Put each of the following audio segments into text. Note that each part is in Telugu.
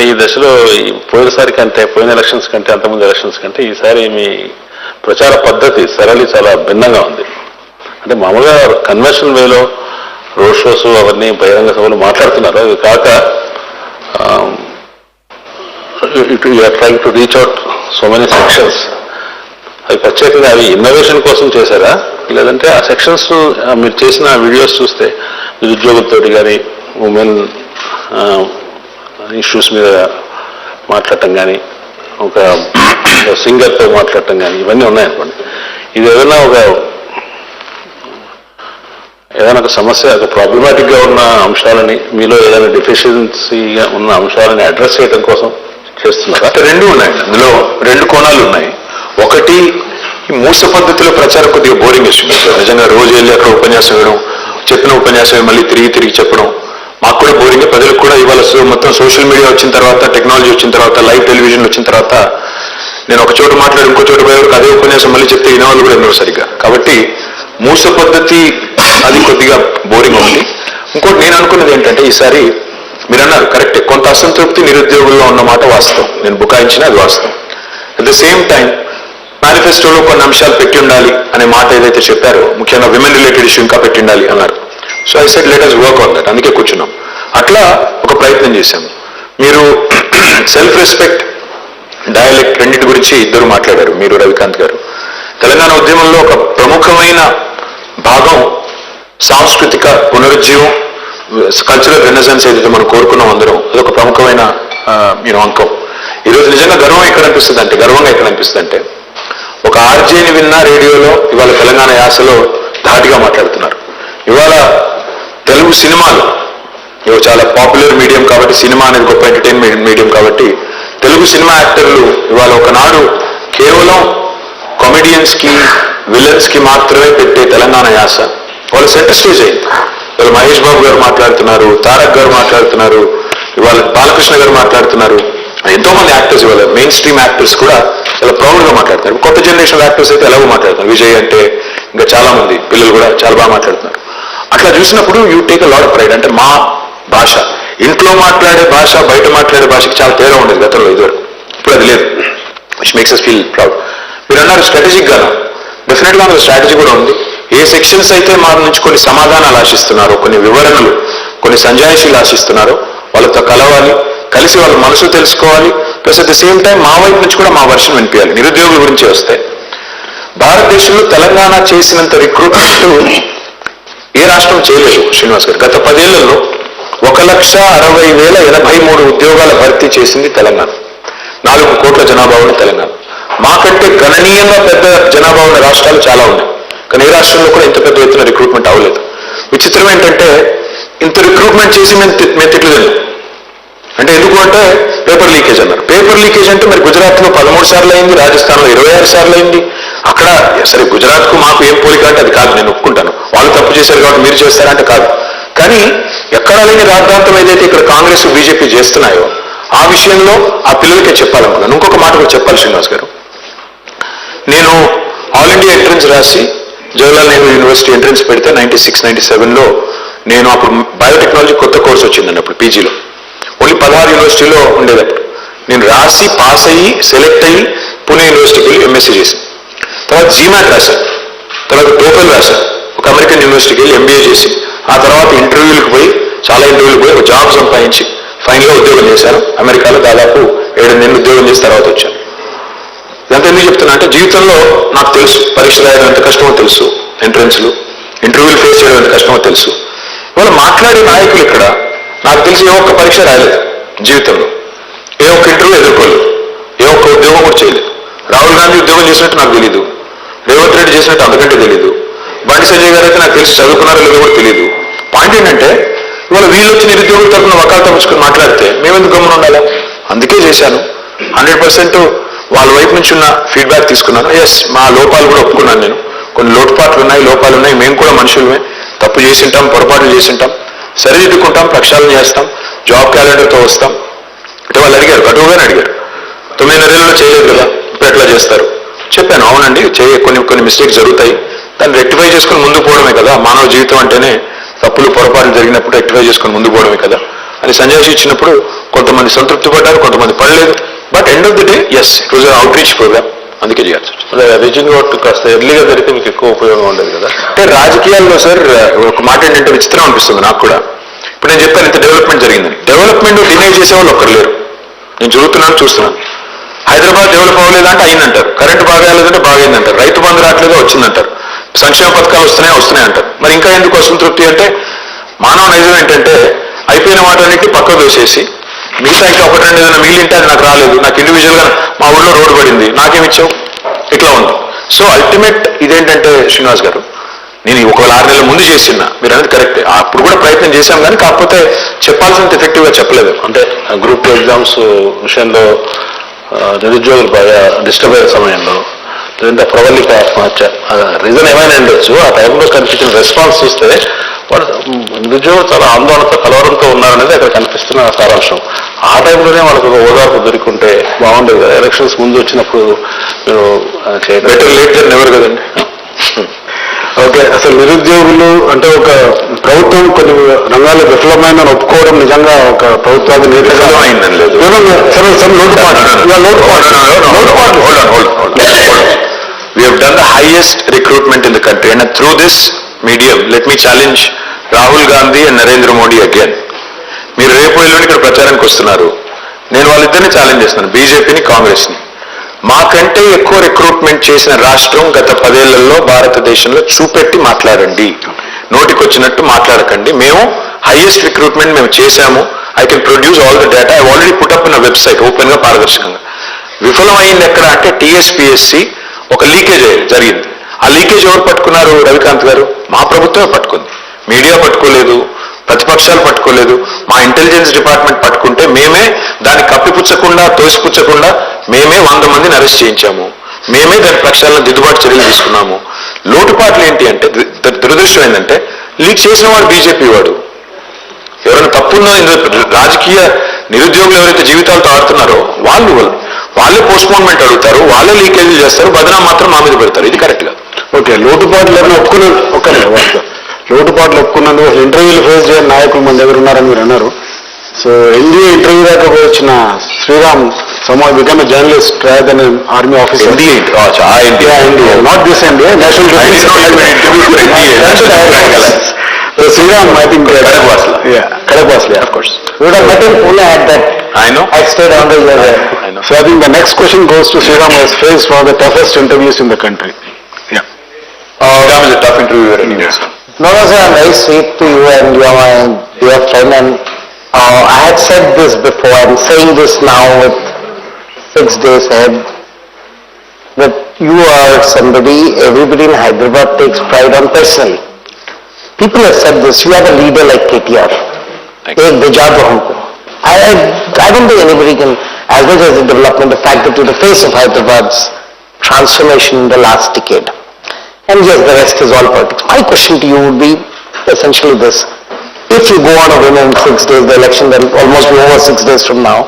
ఈ దశలో పోయినసారి కంటే పోయిన ఎలక్షన్స్ కంటే అంతకుముందు ఎలక్షన్స్ కంటే ఈసారి మీ ప్రచార పద్ధతి సరళి చాలా భిన్నంగా ఉంది. అంటే మామూలుగా కన్వెన్షన్ వేలో రోడ్ షోస్ అవన్నీ బహిరంగ సభలు మాట్లాడుతున్నారు. అది కాక trying to reach out so many sections. అవి ప్రత్యేకంగా అవి ఇన్నోవేషన్ కోసం చేశారా, లేదంటే ఆ సెక్షన్స్ మీరు చేసిన వీడియోస్ చూస్తే నిరుద్యోగులతో కానీ ఉమెన్ ఇష్యూస్ మీద మాట్లాడటం కానీ ఒక సింగర్తో మాట్లాడటం కానీ ఇవన్నీ ఉన్నాయనుకోండి. ఇది ఏదైనా ఒక సమస్య, ఒక ప్రాబ్లమాటిక్గా ఉన్న అంశాలని, మీలో ఏదైనా డెఫిషియన్సీగా ఉన్న అంశాలని అడ్రస్ చేయడం కోసం చేస్తున్నారా? రెండు ఉన్నాయి, అందులో రెండు కోణాలు ఉన్నాయి. ఒకటి, ఈ మూస పద్ధతిలో ప్రచారం కొద్దిగా బోరింగ్ ఇస్తుంది. నిజంగా రోజు వెళ్ళి అక్కడ ఉపన్యాసం ఇవ్వడం, చెప్పిన ఉపన్యాసం మళ్ళీ తిరిగి చెప్పడం మాకు కూడా బోరింగ్. ప్రజలకు కూడా ఇవాళ మొత్తం సోషల్ మీడియా వచ్చిన తర్వాత, టెక్నాలజీ వచ్చిన తర్వాత, లైవ్ టెలివిజన్ వచ్చిన తర్వాత నేను ఒక చోట మాట్లాడి ఇంకో చోట పోయేవరకు అదే ఉపన్యాసం మళ్ళీ చెప్తే వినేవాళ్ళు కూడా ఉన్నారు సరిగ్గా. కాబట్టి మూస పద్ధతి అది కొద్దిగా బోరింగ్ ఉంది. ఇంకోటి నేను అనుకున్నది ఏంటంటే, ఈసారి మీరు అన్నారు కరెక్టే, కొంత అసంతృప్తి నిరుద్యోగుల్లో ఉన్నమాట వాస్తవం, నేను బుకాయించిన అది వాస్తవం. అట్ ద సేమ్ టైం మేనిఫెస్టోలో కొన్ని అంశాలు పెట్టి ఉండాలి అనే మాట ఏదైతే చెప్పారో, ముఖ్యంగా విమెన్ రిలేటెడ్ ఇష్యూ ఇంకా పెట్టి ఉండాలి అన్నారు. So I said let us work on that. అందుకే కూర్చున్నాం. అట్లా ఒక ప్రయత్నం చేశాము. మీరు సెల్ఫ్ రెస్పెక్ట్, డయలెక్ట్ రెండింటి గురించి ఇద్దరు మాట్లాడారు, మీరు రవికాంత్ గారు. తెలంగాణ ఉద్యమంలో ఒక ప్రముఖమైన భాగం సాంస్కృతిక పునరుజ్జీవం, కల్చరల్ రెనెసెన్స్ ఏదైతే మనం కోరుకున్నాం అందరం, అదొక ప్రముఖమైన అంకం. ఈరోజు నిజంగా గర్వంగా ఎక్కడ అనిపిస్తుంది అంటే ఒక ఆర్జేని విన్న రేడియోలో ఇవాళ తెలంగాణ యాసలో ధాటిగా మాట్లాడుతున్నారు. ఇవాళ తెలుగు సినిమాలు ఇవి చాలా పాపులర్ మీడియం కాబట్టి, సినిమా అనేది గొప్ప ఎంటర్టైన్మెంట్ మీడియం కాబట్టి, తెలుగు సినిమా యాక్టర్లు ఇవాళ ఒకనాడు కేవలం కామెడియన్స్కి విలన్స్కి మాత్రమే పెట్టే తెలంగాణ యాస వాళ్ళు సెంటర్ స్టేజ్ అయింది. ఇవాళ మహేష్ బాబు గారు మాట్లాడుతున్నారు, తారక్ గారు మాట్లాడుతున్నారు, ఇవాళ బాలకృష్ణ గారు మాట్లాడుతున్నారు, ఎంతో మంది యాక్టర్స్ ఇవాళ మెయిన్ స్ట్రీమ్ యాక్టర్స్ కూడా చాలా ప్రౌడ్గా మాట్లాడతారు. కొత్త జనరేషన్ యాక్టర్స్ అయితే ఎలాగో మాట్లాడుతున్నారు, విజయ్ అంటే ఇంకా చాలా మంది పిల్లలు కూడా చాలా బాగా మాట్లాడుతున్నారు. అట్లా చూసినప్పుడు you take a lot of pride. అంటే మా భాష, ఇంట్లో మాట్లాడే భాష బయట మాట్లాడే భాషకి చాలా తేడా ఉండేది గతంలో, ఇదివరకు. ఇప్పుడు అది లేదు, which makes us feel proud. మీరు అన్నారు స్ట్రాటజిక్ గాను, డెఫినెట్గా అందులో స్ట్రాటజీ కూడా ఉంది. ఏ సెక్షన్స్ అయితే మా నుంచి కొన్ని సమాధానాలు ఆశిస్తున్నారో, కొన్ని వివరణలు, కొన్ని సంజాయిషీలు ఆశిస్తున్నారో వాళ్ళతో కలవాలి, కలిసి వాళ్ళ మనసు తెలుసుకోవాలి. Plus at the same time మా వైపు నుంచి కూడా మా వర్షన్ వినిపించాలి. నిరుద్యోగుల గురించి వస్తే, భారతదేశంలో తెలంగాణ చేసినంత రిక్రూట్మెంట్ ఏ రాష్ట్రం చేయలేదు శ్రీనివాస్ గారు. గత 10 ఏళ్లలో 1,60,083 ఉద్యోగాల భర్తీ చేసింది తెలంగాణ. 4 కోట్ల జనాభా ఉన్న తెలంగాణ. మాకంటే గణనీయంగా పెద్ద జనాభా ఉన్న రాష్ట్రాలు చాలా ఉన్నాయి, కానీ ఏ రాష్ట్రంలో కూడా ఇంత పెద్ద ఎత్తున రిక్రూట్మెంట్ అవ్వలేదు. విచిత్రం ఏంటంటే, ఇంత రిక్రూట్మెంట్ చేసి మేము తిట్టలేదు. అంటే ఎందుకు అంటే పేపర్ లీకేజ్ అన్నారు. పేపర్ లీకేజ్ అంటే మరి గుజరాత్లో 13 సార్లు అయింది, రాజస్థాన్లో 26 సార్లు అయింది. అక్కడ సరే గుజరాత్కు మాకు ఏం పోలిక అంటే అది కాదు, నేను ఒప్పుకుంటాను. వాళ్ళు తప్పు చేశారు కాబట్టి మీరు చేస్తారంటే కాదు. కానీ ఎక్కడా లేని రాద్ధాంతం ఏదైతే ఇక్కడ కాంగ్రెస్ బీజేపీ చేస్తున్నాయో ఆ విషయంలో ఆ పిల్లలకే చెప్పాలనుకున్నాను. ఇంకొక మాట కూడా చెప్పాలి శ్రీనివాస్ గారు. నేను ఆల్ ఇండియా ఎంట్రన్స్ రాసి జవహర్లాల్ నెహ్రూ యూనివర్సిటీ ఎంట్రన్స్ పెడితే 96, 97లో నేను అప్పుడు బయోటెక్నాలజీ కొత్త కోర్స్ వచ్చిందండి అప్పుడు పీజీలో. ఓన్లీ 16 యూనివర్సిటీలో ఉండేటప్పుడు నేను రాసి పాస్ అయ్యి సెలెక్ట్ అయ్యి పూణే యూనివర్సిటీకి వెళ్ళి ఎంఎస్సీ చేశాను. తర్వాత జీమాట్ రాశాను, తర్వాత టోఫెల్ రాశాను, ఒక అమెరికన్ యూనివర్సిటీకి వెళ్ళి ఎంబీఏ చేసి, ఆ తర్వాత ఇంటర్వ్యూలకు పోయి చాలా ఇంటర్వ్యూలకు పోయి ఒక జాబ్ సంపాదించి ఫైనల్గా ఉద్యోగం చేశాను. అమెరికాలో దాదాపు 7 నెలలు ఉద్యోగం చేసిన తర్వాత వచ్చాను. ఇదంతా ఎందుకు చెప్తున్నా అంటే, జీవితంలో నాకు తెలుసు పరీక్ష రాయడం ఎంత కష్టమో తెలుసు, ఎంట్రన్స్లు ఇంటర్వ్యూలు ఫేస్ చేయడం ఎంత కష్టమో తెలుసు. ఇవాళ మాట్లాడే నాయకులు ఇక్కడ నాకు తెలిసి ఏ ఒక్క పరీక్ష రాయలేదు జీవితంలో, ఏ ఒక్క ఇంటర్వ్యూ ఎదుర్కోలేదు, ఏ ఒక్క ఉద్యోగం కూడా చేయలేదు. రాహుల్ గాంధీ ఉద్యోగం చేసినట్టు నాకు తెలియదు, రేవంత్ రెడ్డి చేసినట్టు అంతకంటే తెలియదు, బండి సంజయ్ గారు అయితే నాకు తెలిసి చదువుకున్నారో లేదో కూడా తెలియదు. పాయింట్ ఏంటంటే, ఇవాళ వీళ్ళు వచ్చి నిరుద్యోగుల తరఫున వకాలతో పుచ్చుకొని మాట్లాడితే మేమెందుకు గమ్మున ఉండాలా? అందుకే చేశాను. 100% వాళ్ళ వైపు నుంచి ఉన్న ఫీడ్బ్యాక్ తీసుకున్నాను. ఎస్, మా లోపాలు కూడా ఒప్పుకున్నాను. నేను కొన్ని లోటుపాట్లు ఉన్నాయి, లోపాలు ఉన్నాయి, మేము కూడా మనుషులమే, తప్పు చేసింటాం, పొరపాట్లు చేసింటాం, సరిదిద్దుకుంటాం, ప్రక్షాళన చేస్తాం, జాబ్ క్యాలెండర్తో వస్తాం. అంటే వాళ్ళు అడిగారు, కటువుగానే అడిగారు, 9 నెలల్లో చేయలేదు కదా, ఇప్పుడు ఎట్లా చేస్తారు? చెప్పాను, అవునండి కొన్ని మిస్టేక్స్ జరుగుతాయి, దాన్ని రెక్టిఫై చేసుకుని ముందుకు పోవడమే కదా. మానవ జీవితం అంటేనే తప్పులు పొరపాట్లు జరిగినప్పుడు రెక్టిఫై చేసుకుని ముందుకు పోవడమే కదా. అని సంజయ్ ఇచ్చినప్పుడు కొంతమంది సంతృప్తి పడ్డారు, కొంతమంది పడలేదు. But end of the day as it was outreach programme, అందుకే చేయాల్సి వచ్చింది. రీచింగ్ అవుట్ కాస్త ఎర్లీగా జరిగితే మీకు ఎక్కువ ఉపయోగం ఉండేది కదా. అంటే రాజకీయాల్లో సార్ ఒక మాట ఏంటంటే విచిత్రం అనిపిస్తుంది నాకు కూడా. ఇప్పుడు నేను చెప్పాను ఇంత డెవలప్మెంట్ జరిగిందని, డెవలప్మెంట్ డినై చేసేవాళ్ళు ఒక్కరు లేరు. నేను చూస్తున్నాను. హైదరాబాద్ డెవలప్ అవ్వలేదంటే అయిందంటారు, కరెంటు బాగా లేదంటే బాగైందంటారు, రైతు బంధు రావట్లేదో వచ్చిందంటారు, సంక్షేమ పథకాలు వస్తున్నాయి అంటారు. మరి ఇంకా ఎందుకు అసంతృప్తి అంటే మానవ నైజం ఏంటంటే అయిపోయిన వాటన్నిటి పక్కకు వేసేసి మిగతా ఇంకా ఒకటి రెండు ఏదైనా మిగిలింటే అది నాకు రాలేదు, నాకు ఇండివిజువల్గా మా ఊళ్ళో రోడ్డు పడింది, నాకేమిచ్చావు, ఇట్లా ఉంది. సో అల్టిమేట్ ఇదేంటంటే శ్రీనివాస్ గారు, నేను ఒకవేళ 6 నెలల ముందు చేసిన మీరు అనేది కరెక్టే, అప్పుడు కూడా ప్రయత్నం చేశాం కానీ కాకపోతే చెప్పాల్సినంత ఎఫెక్టివ్గా చెప్పలేదు. అంటే గ్రూప్ ఎగ్జామ్స్ విషయంలో నిరుద్యోగులు బాగా డిస్టర్బ్ అయిన సమయంలో లేదంటే ప్రవళిక ఆత్మహత్య రీజన్ ఏమైనా ఉండొచ్చు, ఆ టైంలో కనిపించిన రెస్పాన్స్ చూస్తే వాడు నిరుద్యోగులు చాలా ఆందోళనతో కలవరంతో ఉన్నారనేది అక్కడ కనిపిస్తున్న సారాంశం. ఆ టైంలోనే వాళ్ళకు ఒక ఓదార్పు దొరికింటే బాగుండేది కదా. ఎలక్షన్స్ ముందు వచ్చినప్పుడు మీరు బెటర్ లేట్ దెన్ నెవర్ కదండి. ఓకే, అసలు నిరుద్యోగులు అంటే ఒక ప్రభుత్వం కొన్ని రంగాల్లో విఫలమైన ఒప్పుకోవడం నిజంగా ఒక ప్రభుత్వానికి అయిందని లేదు. We have done the highest recruitment in the country, and through this medium, let me challenge Rahul Gandhi and Narendra Modi again. మీరు రేపు ఎల్లుండి ఇక్కడ ప్రచారానికి వస్తున్నారు, నేను వాళ్ళిద్దరిని ఛాలెంజ్ చేస్తున్నాను, బీజేపీని కాంగ్రెస్ని. మాకంటే ఎక్కువ రిక్రూట్మెంట్ చేసిన రాష్ట్రం గత 10 ఏళ్లలో భారతదేశంలో చూపెట్టి మాట్లాడండి, నోటికొచ్చినట్టు మాట్లాడకండి. మేము హైయెస్ట్ రిక్రూట్మెంట్ మేము చేశాము, I can produce all the data, I already put up in website open గా పారదర్శకంగా. విఫలం అయింది ఎక్కడ అంటే టీఎస్పీఎస్సీ ఒక లీకేజ్ జరిగింది. ఆ లీకేజ్ ఎవరు పట్టుకున్నారు? రవికాంత్ గారు, మా ప్రభుత్వమే పట్టుకుంది. మీడియా పట్టుకోలేదు, ప్రతిపక్షాలు పట్టుకోలేదు, మా ఇంటెలిజెన్స్ డిపార్ట్మెంట్ పట్టుకుంటే మేమే దాన్ని కప్పిపుచ్చకుండా తోసిపుచ్చకుండా మేమే 100 మందిని అరెస్ట్ చేయించాము, మేమే దాని ప్రక్షాళన దిద్దుబాటు చర్యలు తీసుకున్నాము. లోటుపాట్లు ఏంటి అంటే దురదృష్టం ఏంటంటే లీక్ చేసిన వాడు బీజేపీ వాడు. ఎవరైనా తప్పున్నా రాజకీయ నిరుద్యోగులు ఎవరైతే జీవితాలతో ఆడుతున్నారో వాళ్ళే పోస్ట్పోన్మెంట్ అడుగుతారు, వాళ్ళే లీకేజీలు చేస్తారు, బదనాం మాత్రం మా మీద పెడతారు. ఇది కరెక్ట్ కాదు. ఓకే, లోటుపాట్లు ఒప్పుకున్నాను. ఇంటర్వ్యూలు ఫేస్ చేయని నాయకులు మన దగ్గర ఉన్నారని మీరు అన్నారు. సో ఎన్డీఏ ఇంటర్వ్యూ దాకా వచ్చిన Sriram somehow became a journalist rather than an army officer. India, not this India, national defense. So Sriram, I think Kadapasla, of course. We would have met him only at that. I know. I stayed on the year there. I know. So I think the next question goes to Sriram, who has faced one of the toughest interviews in the country. Yeah. Sriram is a tough interviewer in India. No, sir, I'm very sweet to you and you are my dear friend, and I had said this before, I'm saying this now with 6 days ahead, that you are somebody everybody in Hyderabad takes pride on personally. People have said this, you have a leader like KTR. I don't think anybody can, as much as the development, the fact that you're the face of Hyderabad's transformation in the last decade. And yes, the rest is all politics. My question to you would be essentially this. If you go on a win in 6 days, the election will almost be over 6 days from now,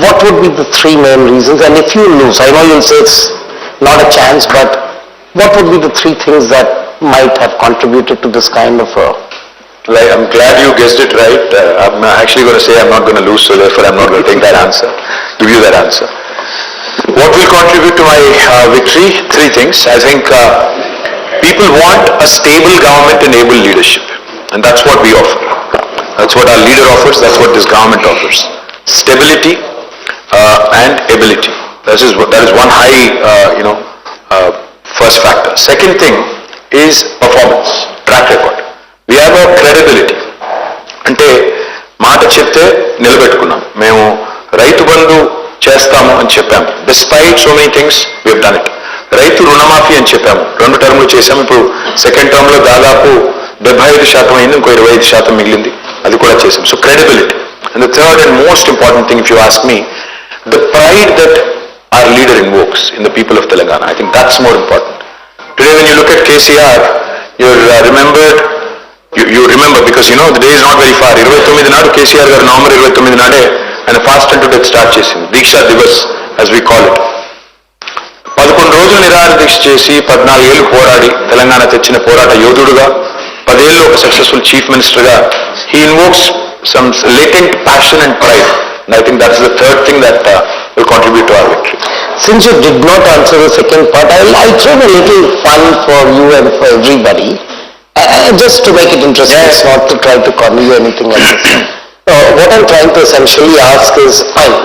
what would be the 3 main reasons? And if you lose, I know you'll say it's not a chance, but what would be the 3 things that might have contributed to this kind of I'm glad you guessed it right. I'm actually going to say I'm not going to lose, so therefore I'm not going to take that answer, give you that answer. What will contribute to my victory? 3 things. I think people want a stable government and able leadership, and that's what we offer. That's what our leader offers, that's what this government offers. Stability and ability. That is one high, first factor. Second thing is performance, track record. We have a credibility. అంటే మాట చెప్తే నిలబెట్టుకున్నాం. మేము రైతు బంధు చేస్తాము అని చెప్పాము. Despite so many things, we have done it. రైతు రుణమాఫీ అని చెప్పాము, 2 టర్మ్లు చేశాము. ఇప్పుడు సెకండ్ టర్మ్ లో దాదాపు 75% అయింది, ఇంకో 25% మిగిలింది, అది కూడా చేశాం. So credibility. And the third and most important thing, if you ask me, the pride that our leader invokes in the people of Telangana. I think that's more important. Today when you look at KCR, you're remembered, you remember because the day is not very far. 29 నాడు KCR గారు నవంబర్ 29 నాడే ఆయన fast and to death start చేసింది, దీక్షా Divas as we call it. 11 రోజులు నిరాహార దీక్ష చేసి 14 ఏళ్లు పోరాడి తెలంగాణ తెచ్చిన పోరాట యోధుడుగా, 10 ఏళ్ళు ఒక సక్సెస్ఫుల్ చీఫ్ మినిస్టర్గా he invokes some latent passion and pride. And I think that's the third thing that will contribute to our victory. Since you did not answer the second part, I'll throw a little fun for you and for everybody, just to make it interesting, yes. Not to try to corner you or anything like this. What I'm trying to essentially ask is, fine,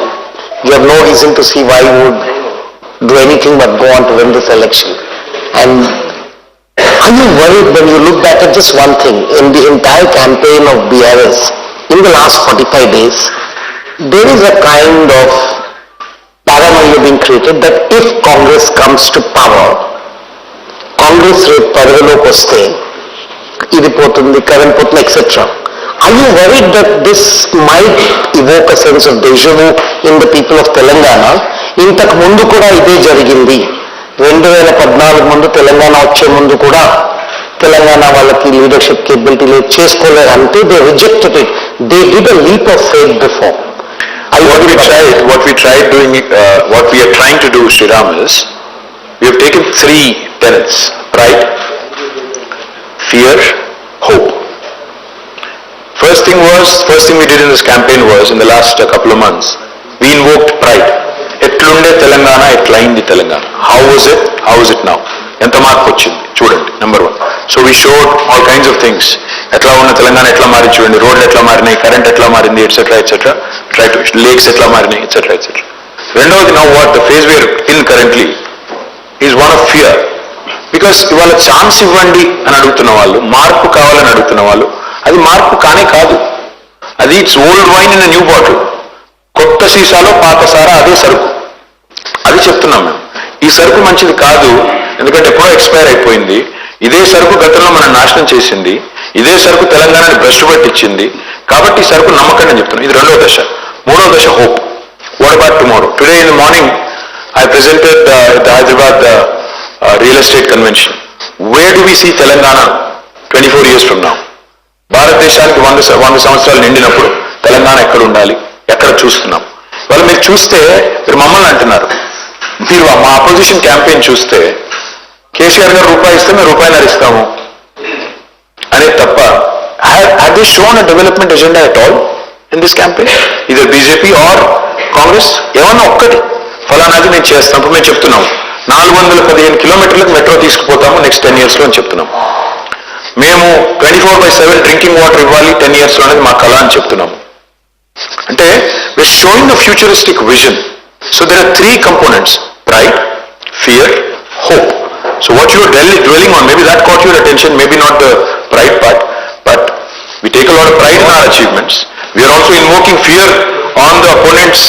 you have no reason to see why you would do anything but go on to win this election. And are you worried when you look back at just one thing, in the entire campaign of BRS, in the last 45 days, there is a kind of paranoia being created that if Congress comes to power, Congress రేపు పదవిలోకి వస్తే ఇది పోతుంది, కరెంట్ పోతుంది, etc. Are you worried that this might evoke a sense of deja vu in the people of Telangana? ఇంతకు ముందు కూడా ఇదే జరిగింది. 2014 ముందు తెలంగాణ వచ్చే ముందు కూడా తెలంగాణ వాళ్ళకి లీడర్షిప్ కేపబిలిటీ లేదు, చేసుకోలేదు అంటే they rejected it. They did a leap of faith before. What we tried doing, what we are trying to do, Sriram, is we have taken 3 tenets: pride, fear, hope. First thing we did in this campaign was, in the last couple of months, we invoked pride. ఎట్లుండే Telangana, ఎట్లయింది Telangana, how is it now, ఎంత మార్పు వచ్చింది చూడండి, number 1. So we showed all kinds of things. ఎట్లా ఉన్న తెలంగాణ ఎట్లా మారి చూడండి, రోడ్లు ఎట్లా మారినాయి, కరెంట్ ఎట్లా మారింది, etcetera etcetera, try to lakes ఎట్లా మారినాయి, ఎట్సెట్రా ఎట్సెట్రా. రెండవది, now what the phase we're in currently is one of fear. Because ఇవాళ ఛాన్స్ ఇవ్వండి అని అడుగుతున్న వాళ్ళు, మార్పు కావాలని అడుగుతున్న వాళ్ళు, అది మార్పు కానే కాదు, అది it's old wine in new bottle. కొత్త సీసాలో పాత సారా అదే సరుకు, అది చెప్తున్నాం మేము. ఈ సరుకు మంచిది కాదు, ఎందుకంటే ఎప్పుడో ఎక్స్పైర్ అయిపోయింది. ఇదే సరుకు గతంలో మనం నాశనం చేసింది, ఇదే సరుకు తెలంగాణని భ్రష్టు పట్టించింది. కాబట్టి ఈ సరుకు నమ్మకండి అని చెప్తున్నాం. ఇది రెండవ దశ. మూడవ దశ hope. What about tomorrow? Today in the morning I presented the Hyderabad real estate convention. Where do we see Telangana 24 years from now? భారతదేశానికి 100 సంవత్సరాలు నిండినప్పుడు తెలంగాణ ఎక్కడ ఉండాలి, ఎక్కడ చూస్తున్నాం? వాళ్ళు మీరు చూస్తే, మీరు మమ్మల్ని అంటున్నారు, మీరు మా అపోజిషన్ క్యాంపెయిన్ చూస్తే కేసీఆర్ గారు రూపాయి ఇస్తే మేము రూపాయిన్నర ఇస్తాము అనేది తప్ప, have they shown a development agenda at all in this campaign, either BJP or Congress? ఏమన్నా ఒక్కటి ఫలానాది నేను చేస్తాం. ఇప్పుడు మేము చెప్తున్నాం 415 కిలోమీటర్లకు మెట్రో తీసుకుపోతాము నెక్స్ట్ 10 years లో అని చెప్తున్నాం. మేము 24/7 డ్రింకింగ్ వాటర్ ఇవ్వాలి 10 years లో అనేది మా కళ అని చెప్తున్నాము. అంటే we're showing a futuristic vision. So there are 3 components: pride, fear, hope. So what you are dwelling on, maybe that caught your attention, maybe not the pride part, but we take a lot of pride in our achievements. We are also invoking fear on the opponent's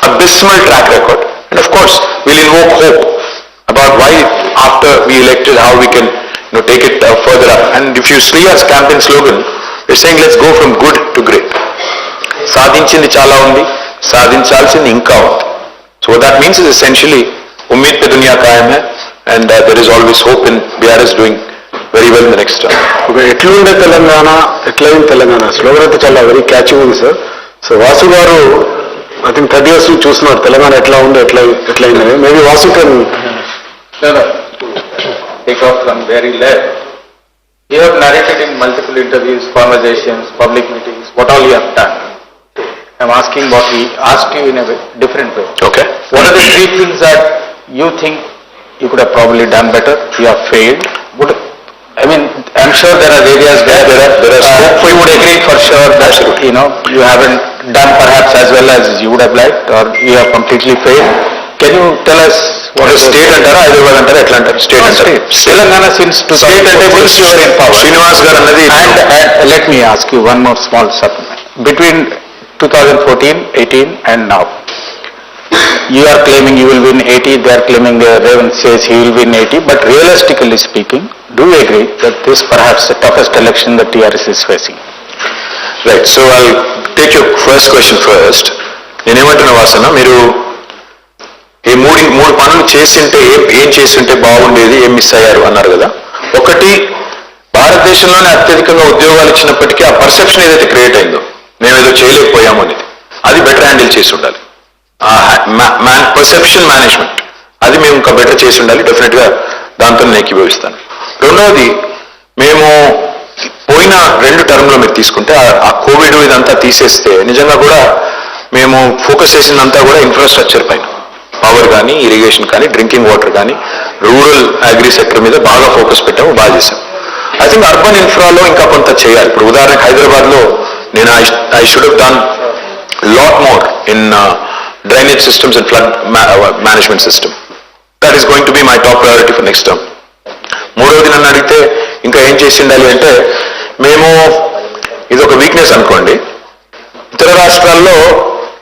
abysmal track record. And of course, we'll invoke hope about why after we elected, how we can take it further up. And if you see our campaign slogan, we're saying let's go from good to great. సాధించింది చాలా ఉంది, సాధించాల్సింది ఇంకా ఉంది. So what that means is essentially Umeed pe dunya కాయం hai, and there is always hope in BRS doing very well in the next term. Okay, ఎట్లుండే తెలంగాణ, ఎట్లయింది తెలంగాణ స్లోగన్ అయితే చాలా వెరీ క్యాచీ ఉంది sir. So Vasu garu I think 30 years చూస్తున్నారు తెలంగాణ ఎట్లా ఉంది, ఎట్లయింది. Maybe Vasu can take off from where he left. You have narrated in multiple interviews, conversations, public meetings, what all you have done. I'm asking what he asked you in a different way. Okay. What are the 3 things that you think you could have probably done better, you have failed? I'm sure there are areas where you would agree for sure that you haven't done perhaps as well as you would have liked, or you have completely failed. Can you tell us what is state antara, Hyderabad antara, etla antara? State. Telangana since 2014 you are in power. Srinivas garu annadi. And let me ask you one more small supplement. Between 2014, 18 and now, you are claiming you will win 80, they are claiming Revan says he will win 80, but realistically speaking, do you agree that this perhaps the toughest election that TRS is facing? Right, so I'll take your first question first. నేనేమంటున్నా వాసన, మీరు ఈ మూడు పనులు చేసింటే ఏం చేసింటే బాగుండేది, ఏం మిస్ అయ్యారు అన్నారు కదా. ఒకటి, భారతదేశంలోనే అత్యధికంగా ఉద్యోగాలు ఇచ్చినప్పటికీ ఆ పర్సెప్షన్ ఏదైతే క్రియేట్ అయిందో మేమేదో చేయలేకపోయాము అనేది, అది బెటర్ హ్యాండిల్ చేసి ఉండాలి. పర్సెప్షన్ మేనేజ్మెంట్ అది మేము ఇంకా బెటర్ చేసి ఉండాలి. డెఫినెట్గా దాంతో నేను ఏకీభవిస్తాను. రెండవది, మేము పోయిన 2 టర్మ్లో మీరు తీసుకుంటే ఆ కోవిడ్ ఇదంతా తీసేస్తే నిజంగా కూడా మేము ఫోకస్ చేసిందంతా కూడా ఇన్ఫ్రాస్ట్రక్చర్ పైన, పవర్ కానీ, ఇరిగేషన్ కానీ, డ్రింకింగ్ వాటర్ కానీ, రూరల్ అగ్రి సెక్టర్ మీద బాగా ఫోకస్ పెట్టాము, బాగా చేశాం. ఐ థింక్ అర్బన్ ఇన్ఫ్రాలో ఇంకా కొంత చేయాలి. ఇప్పుడు ఉదాహరణకు హైదరాబాద్లో నేను I should have done lot more in drainage systems and flood management system. That is going to be my top priority for next term. మూడవది నన్ను అడిగితే ఇంకా ఏం చేసి ఉండాలి అంటే, మేము ఇది ఒక వీక్నెస్ అనుకోండి, ఇతర రాష్ట్రాల్లో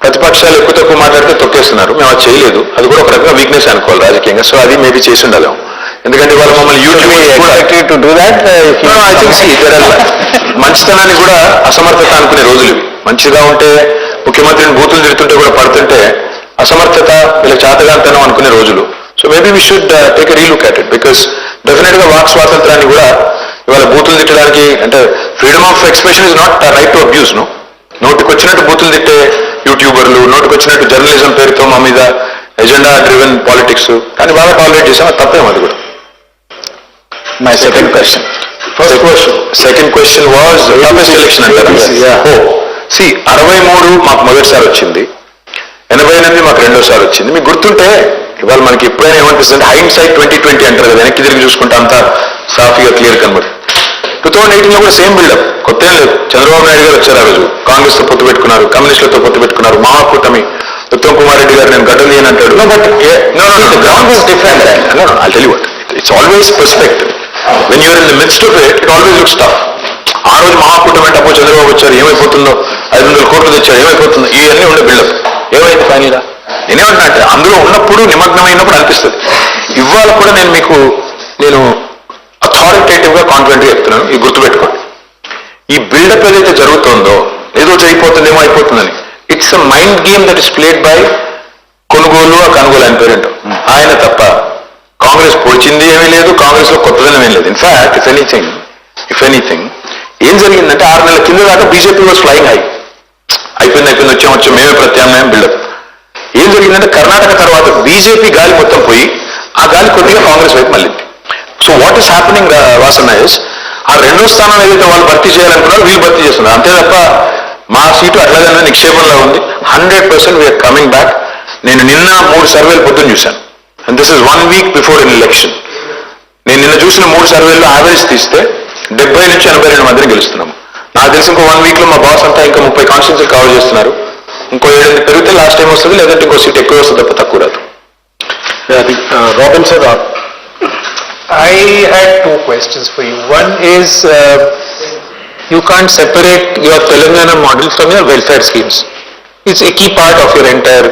ప్రతిపక్షాలు ఎక్కువ తక్కువ మాట్లాడితే తొక్కేస్తున్నారు, మేము అది చేయలేదు. అది కూడా ఒక రకంగా వీక్నెస్ అనుకోవాలి రాజకీయంగా. సో అది మేబీ చేసి ఉండాలి. ఎందుకంటే వాళ్ళు మమ్మల్ని మంచితనాన్ని కూడా అసమర్థత అనుకునే రోజులు ఇవి. మంచిగా ఉంటే ముఖ్యమంత్రిని బూతులు తిడుతుంటే కూడా పడుతుంటే అసమర్థత, వీళ్ళ చేతగాంతనం అనుకునే రోజులు. So maybe we should take a relook at it, because definite గా వాక్ స్వాతంత్రాన్ని కూడా ఇవాళ బూతులు తిట్టడానికి, అంటే freedom of expression is not right to abuse. నోటికి వచ్చినట్టు బూతులు తిట్టే యూట్యూబర్లు, నోటికి వచ్చినట్టు జర్నలిజం పేరుతో మా మీద ఎజెండా డ్రివెన్ పాలిటిక్స్, కానీ బాగా టాలరేట్ చేసాం, అది తప్పేం అది కూడా. My second question. Second question was last election అంటారా? 63 మాకు మొదటిసారి వచ్చింది, 88 మాకు రెండోసారి వచ్చింది. మీకు గుర్తుంటే ఇవాళ మనకి ఎప్పుడైనా ఏమనిపిస్తుంది, హైండ్ సైడ్ 2020 అంటారు కదా, వెనక్కి తిరిగి చూసుకుంటే అంతా సాఫీగా క్లియర్ కనబడి. 2018లో కూడా సేమ్ బిల్డప్, కొత్త ఏం లేదు. చంద్రబాబు నాయుడు గారు వచ్చారు, ఆ రోజు కాంగ్రెస్ తో పొత్తు పెట్టుకున్నారు, కమ్యూనిస్టులతో పొత్తు పెట్టుకున్నారు, మహాకూటమి, ఉత్తమ్ కుమార్ రెడ్డి గారు నేను గడ్డలు అని అంటాడు. Ground was different. I'll tell you what, it's always perspective. When you are in the midst of it, it always looks tough. ఆ రోజు మహాకూటమి అంటే అప్పుడు చంద్రబాబు వచ్చారు, ఏమైపోతుందో, 500 కోట్లు తెచ్చారు, ఏమైపోతుందో, ఇవన్నీ ఉండే బిల్డప్. ఏమైంది ఫైనల్గా? నేనేమంటున్నా అంటే, అందులో ఉన్నప్పుడు నిమగ్నమైనప్పుడు అనిపిస్తుంది. ఇవాళ కూడా నేను అథారిటేటివ్ గా కాన్ఫిడెంట్ గా చెప్తున్నాను, ఇది గుర్తుపెట్టుకోండి. ఈ బిల్డప్ ఏదైతే జరుగుతుందో, ఏదో అయిపోతుందేమో అయిపోతుందని, it's a mind game that is played by కొనుగోలు కనుగోలు అని పేరేంటో ఆయన తప్ప కాంగ్రెస్ పొడిచింది ఏమీ లేదు, కాంగ్రెస్ లో కొత్తదనం ఏం లేదు. ఇన్ఫాక్ట్ ఇఫ్ ఎనీథింగ్ ఏం జరిగిందంటే 6 నెలల కింద దాకా బీజేపీ వాజ్ ఫ్లయింగ్ హై, అయిపోయింది వచ్చాం మేమే ప్రత్యామ్నాయం బిల్డప్. ఏం జరిగిందంటే కర్ణాటక తర్వాత బీజేపీ గాలి మొత్తం పోయి ఆ గాలి కొద్దిగా కాంగ్రెస్ వైపు మళ్ళీ. So what is happening Vasanna is, ఆ రెండో స్థానం ఏదైతే వాళ్ళు భర్తీ చేయాలనుకున్నారో వీళ్ళు భర్తీ చేస్తున్నారు, అంతే తప్ప మా సీటు అట్లాగే నిక్షేపంలో ఉంది. 100% వీఆర్ కమింగ్ బ్యాక్. నేను నిన్న 3 సర్వేలు పొద్దున్న చూశాను, and this is 1 week before an election. నేను నిన్న చూసిన 3 సర్వేల్లో యావరేజ్ తీస్తే 70 నుంచి 82 మధ్యన గెలుస్తున్నాము. నాకు తెలిసి ఇంకో 1 వీక్ లో మా బాస్ అంతా ఇంకా 30 కాన్స్టిట్యూన్సీలు కవర్ చేస్తున్నారు. ఇంకో 7 పెరిగితే లాస్ట్ టైం వస్తుంది, లేదంటే ఇంకో సీట్ ఎక్కువ వస్తుంది తప్ప తక్కువ రాదు. Robin sir, I had 2 questions for you. One is, you can't separate your Telangana model from your welfare schemes. It's a key part of your entire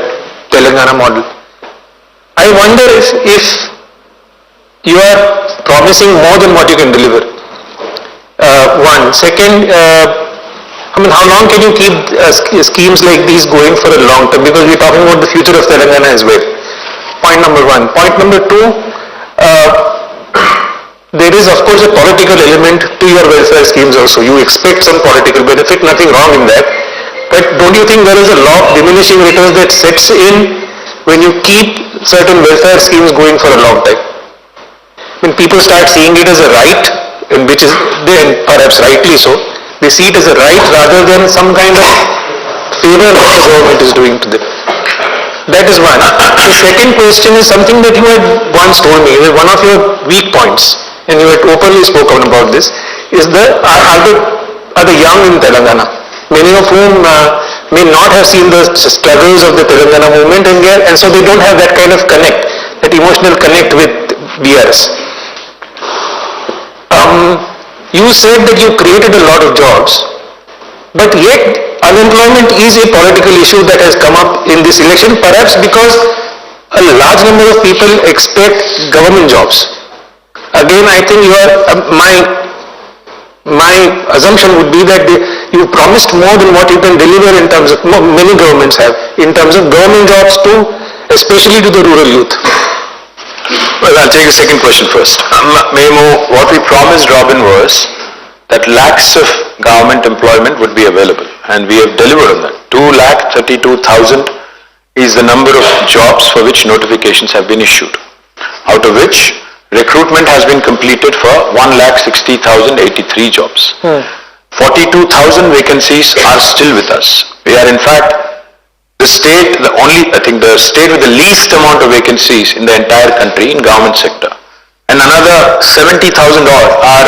Telangana model. I wonder if you are promising more than what you can deliver. One. Second, how long can you keep schemes like these going for a long term? Because we're talking about the future of Telangana as well. Point number 1. Point number 2, there is of course a political element to your welfare schemes also. You expect some political benefit, nothing wrong in that. But don't you think there is a law of diminishing returns that sets in when you keep certain welfare schemes going for a long time? When people start seeing it as a right, and which is then perhaps rightly so, they see it as a right rather than some kind of favor that the government is doing to them. That is one. The second question is something that you had once told me, one of your weak points, and you had openly spoken about this, is are the young in Telangana, many of whom may not have seen the struggles of the Telangana movement, and so they don't have that kind of connect, that emotional connect with BRS. You said that you created a lot of jobs, but yet unemployment is a political issue that has come up in this election, perhaps because a large number of people expect government jobs. Again, I think my assumption would be that you promised more than what you can deliver in terms of, many governments have, in terms of government jobs too, especially to the rural youth. Well, I'll take the second question first. What we promised, Robin, was that lakhs of government employment would be available, and we have delivered on that. 2,32,000 is the number of jobs for which notifications have been issued, out of which recruitment has been completed for 1,60,083 jobs. 42,000 vacancies are still with us. We are in fact the state, I think the state with the least amount of vacancies in the entire country in government sector. And another 70,000 are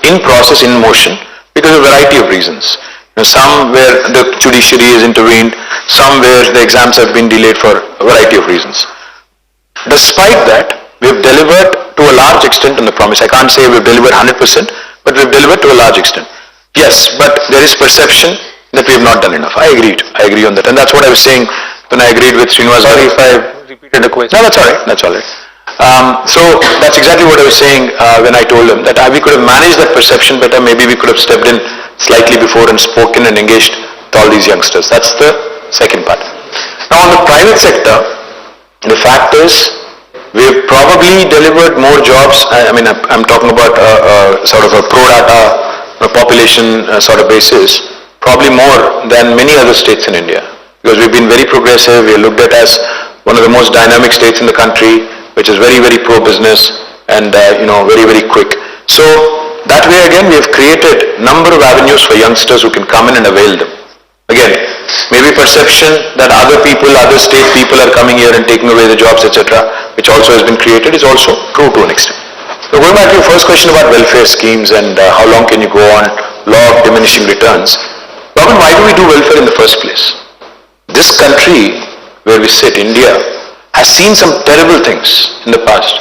in process, in motion, because of a variety of reasons. Some where the judiciary has intervened, some where the exams have been delayed for a variety of reasons. Despite that, we have delivered to a large extent on the promise. I can't say we've delivered 100%, but we've delivered to a large extent. Yes, but there is perception that we have not done enough. I agree on that. And that's what I was saying when I agreed with Srinivas. Sorry if I repeated the question. No, that's all right. So that's exactly what I was saying when I told him that we could have managed that perception better. Maybe we could have stepped in slightly before and spoken and engaged with all these youngsters. That's the second part. Now on the private sector, the fact is we have probably delivered more jobs. I mean, I'm talking about sort of a pro rata population sort of basis, probably more than many other states in India, because we've been very progressive. We are looked at as one of the most dynamic states in the country, which is very, very pro-business and very, very quick. So that way again we have created number of avenues for youngsters who can come in and avail them. Again, maybe perception that other people, other state people are coming here and taking away the jobs, etc., which also has been created, is also true to an extent. So going back to your first question about welfare schemes and how long can you go on, law of diminishing returns. Robin, why do we do welfare in the first place? This country where we sit, India, has seen some terrible things in the past.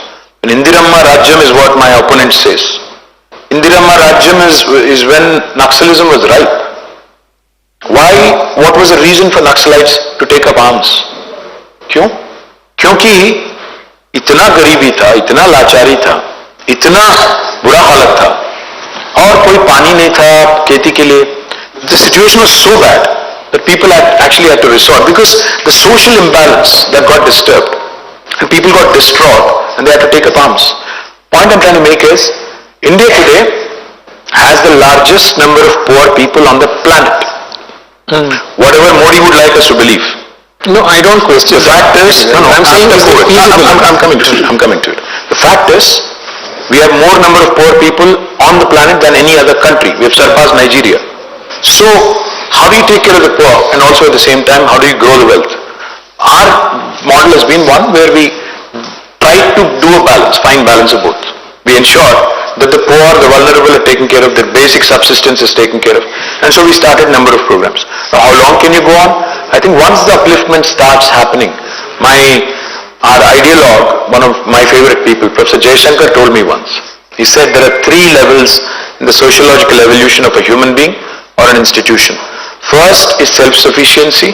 And Indiramma Rajyam is what my opponent says. Indiramma Rajyam is when Naxalism was ripe. Why? What was the reason for Naxalites to take up arms? क्यों? क्योंकि इतना गरीबी था, इतना लाचारी था, इतना बुरा हालत था, और कोई पानी नहीं था खेती के लिए. The situation was so bad that people actually had to resort, because the social imbalance that got disturbed and people got distraught and they had to take up arms. Point I'm trying to make is, India today has the largest number of poor people on the planet. Whatever Modi would like us to believe. No, I don't question. The fact is, I'm saying is I'm coming to it. The fact is, we have more number of poor people on the planet than any other country. We have surpassed Nigeria. So, how do you take care of the poor, and also at the same time, how do you grow the wealth? Our model has been one where we try to do a balance, find balance of both. We ensure that the poor, the vulnerable are taken care of, their basic subsistence is taken care of. And so we started a number of programs. Now, how long can you go on? I think once the upliftment starts happening, our ideologue, one of my favorite people, Professor Jaishankar, told me once. He said there are 3 levels in the sociological evolution of a human being or an institution. First is self-sufficiency,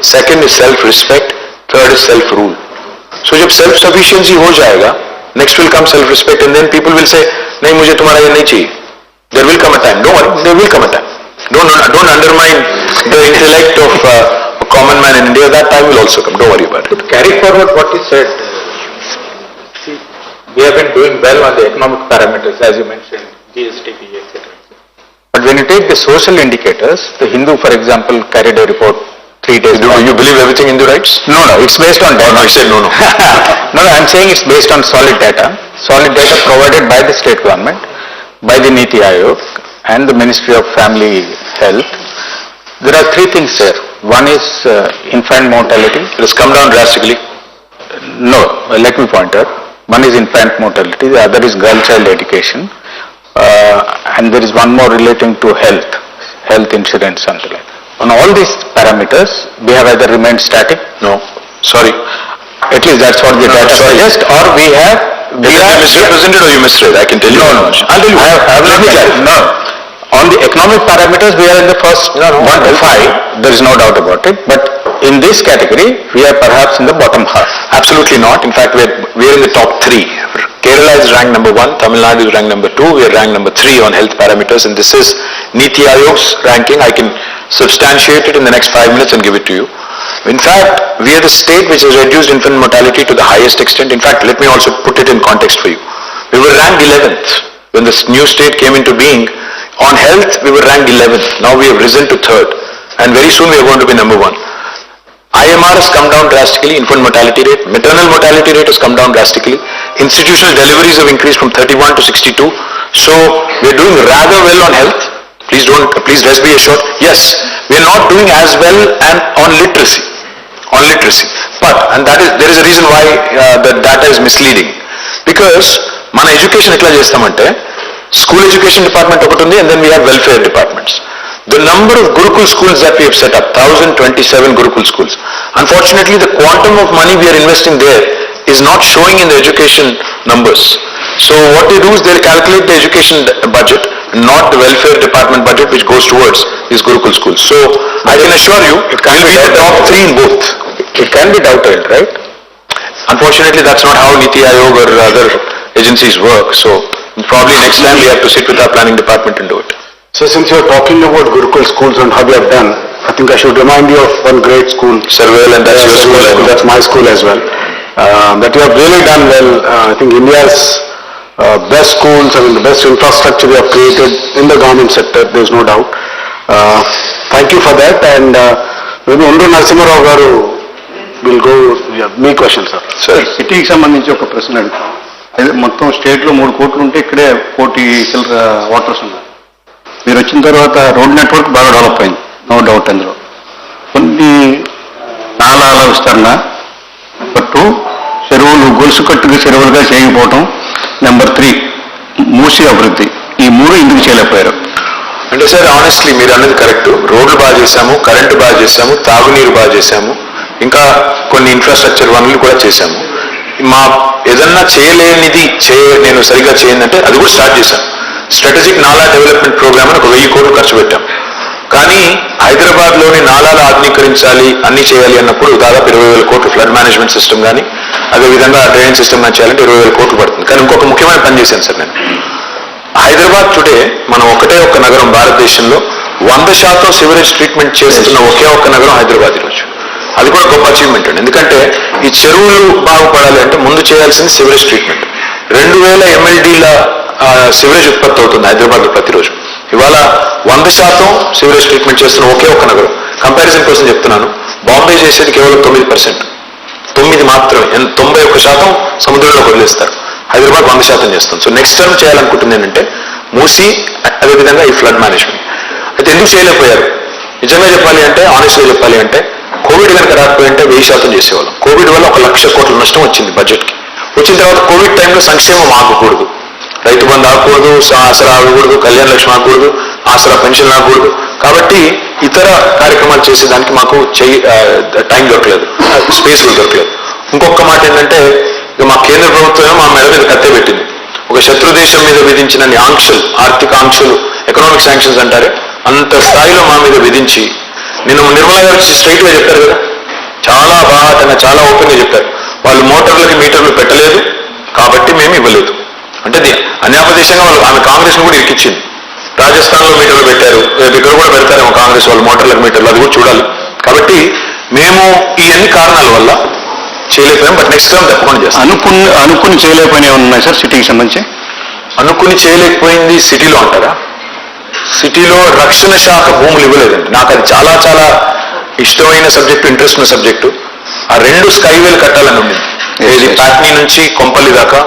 second is self-respect, third is self-rule. So जब self-sufficiency हो जाएगा, next will come self-respect, and then people will say, नहीं मुझे तुम्हारा ये नहीं चाहिए. There will come a time. Don't worry, there will come a time. Don't undermine the intellect of a common man in India. That time will also come. Don't worry about it. To carry forward what you said, see, we have been doing well on the economic parameters, as you mentioned, GST, etc. But when you take the social indicators, the Hindu, for example, carried a report 3 days ago. You believe everything Hindu writes? No, it's based on data. No, he said no. No, I'm saying it's based on solid data provided by the state government, by the Niti Aayog and the Ministry of Family Health. There are 3 things there. One is infant mortality. It has come down drastically. No, let me point out. One is infant mortality, the other is girl child education, and there is one more relating to health insurance, something like that. On all these parameters, we have either remained static. No, sorry. At least that's what the data suggests, or we are misrepresented or you misread. I can tell you. No. I'll tell you. Let me tell you. No. On the economic parameters, we are in the first 1 to 5. There is no doubt about it. But in this category, we are perhaps in the bottom half. Absolutely not. In fact, we are in the top 3. Kerala is ranked number 1. Tamil Nadu is ranked number 2. We are ranked number 3 on health parameters. And this is Niti Aayog's ranking. I can substantiate it in the next 5 minutes and give it to you. In fact, we are the state which has reduced infant mortality to the highest extent. In fact, let me also put it in context for you. We were ranked 11th when this new state came into being. On health, we were ranked 11th. Now we have risen to 3rd. And very soon we are going to be number 1. IMR has come down drastically, infant mortality rate. Maternal mortality rate has come down drastically. institutional deliveries have increased from 31 to 62. So we're doing rather well on health. Please rest be assured. Yes, we're not doing as well and on literacy. But, and there is a reason why the data is misleading. Because మన ఎడ్యుకేషన్ ఎట్లా చేస్తామంటే స్కూల్ ఎడ్యుకేషన్ డిపార్ట్మెంట్ ఒకటి ఉంది, and then we have welfare departments. The number of Gurukul schools that we have set up, 1027 Gurukul schools. Unfortunately, the quantum of money we are investing there is not showing in the education numbers. So what they do is they calculate the education budget, not the welfare department budget, which goes towards these Gurukul schools. So I can assure you, it can be the top 3 in both. It can be doubted, right? Unfortunately, that's not how Niti Aayog or other agencies work. So probably next time we have to sit with our planning department and do it. So since you're talking about Gurukul schools and how you have done, I think I should remind you of one great school. Sarvel, and that's your school. That's my school as well. That you have really done well. I think India's best schools, I mean the best infrastructure you have created in the government sector, there's no doubt. Thank you for that, and maybe Undu Narasimha garu will go, me question sir. Sir సిటీకి సంబంధించి ఒక ప్రశ్న అడుగుతాం. అదే మొత్తం స్టేట్లో 3 కోట్లు ఉంటే ఇక్కడే 1 కోటి చిల్లర వాటర్స్ ఉన్నారు. మీరు వచ్చిన తర్వాత రోడ్ నెట్వర్క్ బాగా డెవలప్ అయింది, నో డౌట్ అందులో. కొన్ని నాలాల విస్తరణ, నెంబర్ 2 చెరువులు గొలుసు కట్టుగా చెరువులుగా చేయకపోవటం, నెంబర్ 3 మూసి అభివృద్ధి. ఈ 3 ఎందుకు చేయలేకపోయారు? అంటే సార్ ఆనెస్ట్లీ మీరు అన్నది కరెక్ట్. రోడ్లు బాగా చేశాము, కరెంటు బాగా చేశాము, తాగునీరు బాగా చేశాము, ఇంకా కొన్ని ఇన్ఫ్రాస్ట్రక్చర్ వనరులు కూడా చేశాము. మా ఏదన్నా చేయలేనిది నేను సరిగ్గా చేయందంటే అది కూడా స్టార్ట్ చేశాను. స్ట్రాటజిక్ నాలా డెవలప్మెంట్ ప్రోగ్రామ్ అని ఒక 1000 కోట్లు ఖర్చు పెట్టాం. కానీ హైదరాబాద్లోని నాలాలు ఆధునీకరించాలి, అన్ని చేయాలి అన్నప్పుడు దాదాపు 20,000 కోట్లు ఫ్లడ్ మేనేజ్మెంట్ సిస్టమ్ కానీ అదేవిధంగా డ్రైనేజ్ సిస్టమ్ కానీ చేయాలంటే 20,000 కోట్లు పడుతుంది. కానీ ఇంకొక ముఖ్యమైన పని చేశాను సార్ నేను. హైదరాబాద్ టుడే మనం ఒక్క నగరం భారతదేశంలో 100% సివరేజ్ ట్రీట్మెంట్ చేస్తున్న ఒకే ఒక్క నగరం హైదరాబాద్ ఈరోజు. అది కూడా గొప్ప అచీవ్మెంట్ అండి. ఎందుకంటే ఈ చెరువులు బాగుపడాలి అంటే ముందు చేయాల్సింది సివరేజ్ ట్రీట్మెంట్. 2000 MLDల సివరేజ్ ఉత్పత్తి అవుతుంది హైదరాబాద్లో ప్రతిరోజు. ఇవాళ 100% సివరేజ్ ట్రీట్మెంట్ చేస్తున్న ఒకే ఒక్క నగరం. కంపారిజన్ కోసం చెప్తున్నాను, బాంబే చేసేది కేవలం 9%, 9 మాత్రమే. 91% సముద్రంలో వదిలేస్తారు. హైదరాబాద్ 100% చేస్తుంది. సో నెక్స్ట్ టర్మ్ చేయాలనుకుంటుంది ఏంటంటే మూసి, అదేవిధంగా ఈ ఫ్లడ్ మేనేజ్మెంట్. అయితే ఎందుకు చేయలేకపోయారు? నిజంగా చెప్పాలి అంటే, ఆనెస్ట్గా చెప్పాలి అంటే, కోవిడ్ కనుక రాకపోయింటే 1000% చేసేవాళ్ళం. కోవిడ్ వల్ల 1,00,000 కోట్ల నష్టం వచ్చింది బడ్జెట్కి. వచ్చిన తర్వాత కోవిడ్ టైంలో సంక్షేమం ఆగకూడదు, రైతు బంధు ఆగకూడదు, ఆసరా ఆగకూడదు, కళ్యాణ లక్ష్మి ఆగకూడదు, ఆసరా పెన్షన్ ఆగకూడదు. కాబట్టి ఇతర కార్యక్రమాలు చేసేదానికి మాకు టైం దొరకలేదు, స్పేస్ దొరకలేదు. ఇంకొక మాట ఏంటంటే, ఇక మా కేంద్ర ప్రభుత్వం మా మెడ మీద కత్తే పెట్టింది. ఒక శత్రు దేశం మీద విధించిన ఆంక్షలు, ఆర్థిక ఆంక్షలు, ఎకనామిక్ శాంక్షన్స్ అంటారే, అంత స్థాయిలో మా మీద విధించి, నిన్న నిర్మలా గారు స్ట్రైట్గా చెప్పారు కదా, చాలా బాగా చాలా ఓపెన్గా చెప్పారు. వాళ్ళు మోటార్లకి మీటర్లు పెట్టలేదు కాబట్టి మేము ఇవ్వలేదు. అంటే అన్యాపదేశంగా వాళ్ళు ఆమె కాంగ్రెస్ను కూడా ఇరికిచ్చింది. రాజస్థాన్లో మీటర్లు పెట్టారు, ఇక్కడ కూడా పెడతారేమో కాంగ్రెస్ వాళ్ళు మోటార్లకు మీటర్లు, అది కూడా చూడాలి. కాబట్టి మేము ఈ అన్ని కారణాల వల్ల చేయలేకపోయాం. బట్ నెక్స్ట్ టైం తప్పకుండా చేస్తాం. అనుకుని చేయలేకపోయినా ఉన్నాయి సార్ సిటీకి సంబంధించి? అనుకుని చేయలేకపోయింది సిటీలో అంటారా? సిటీలో రక్షణ శాఖ భూములు ఇవ్వలేదండి. నాకు అది చాలా చాలా ఇష్టమైన సబ్జెక్టు, ఇంట్రెస్ట్ ఉన్న సబ్జెక్టు. ఆ 2 స్కైవేలు కట్టాలని ఉండింది. ఇది ప్యాట్నీ నుంచి కొంపల్లి దాకా,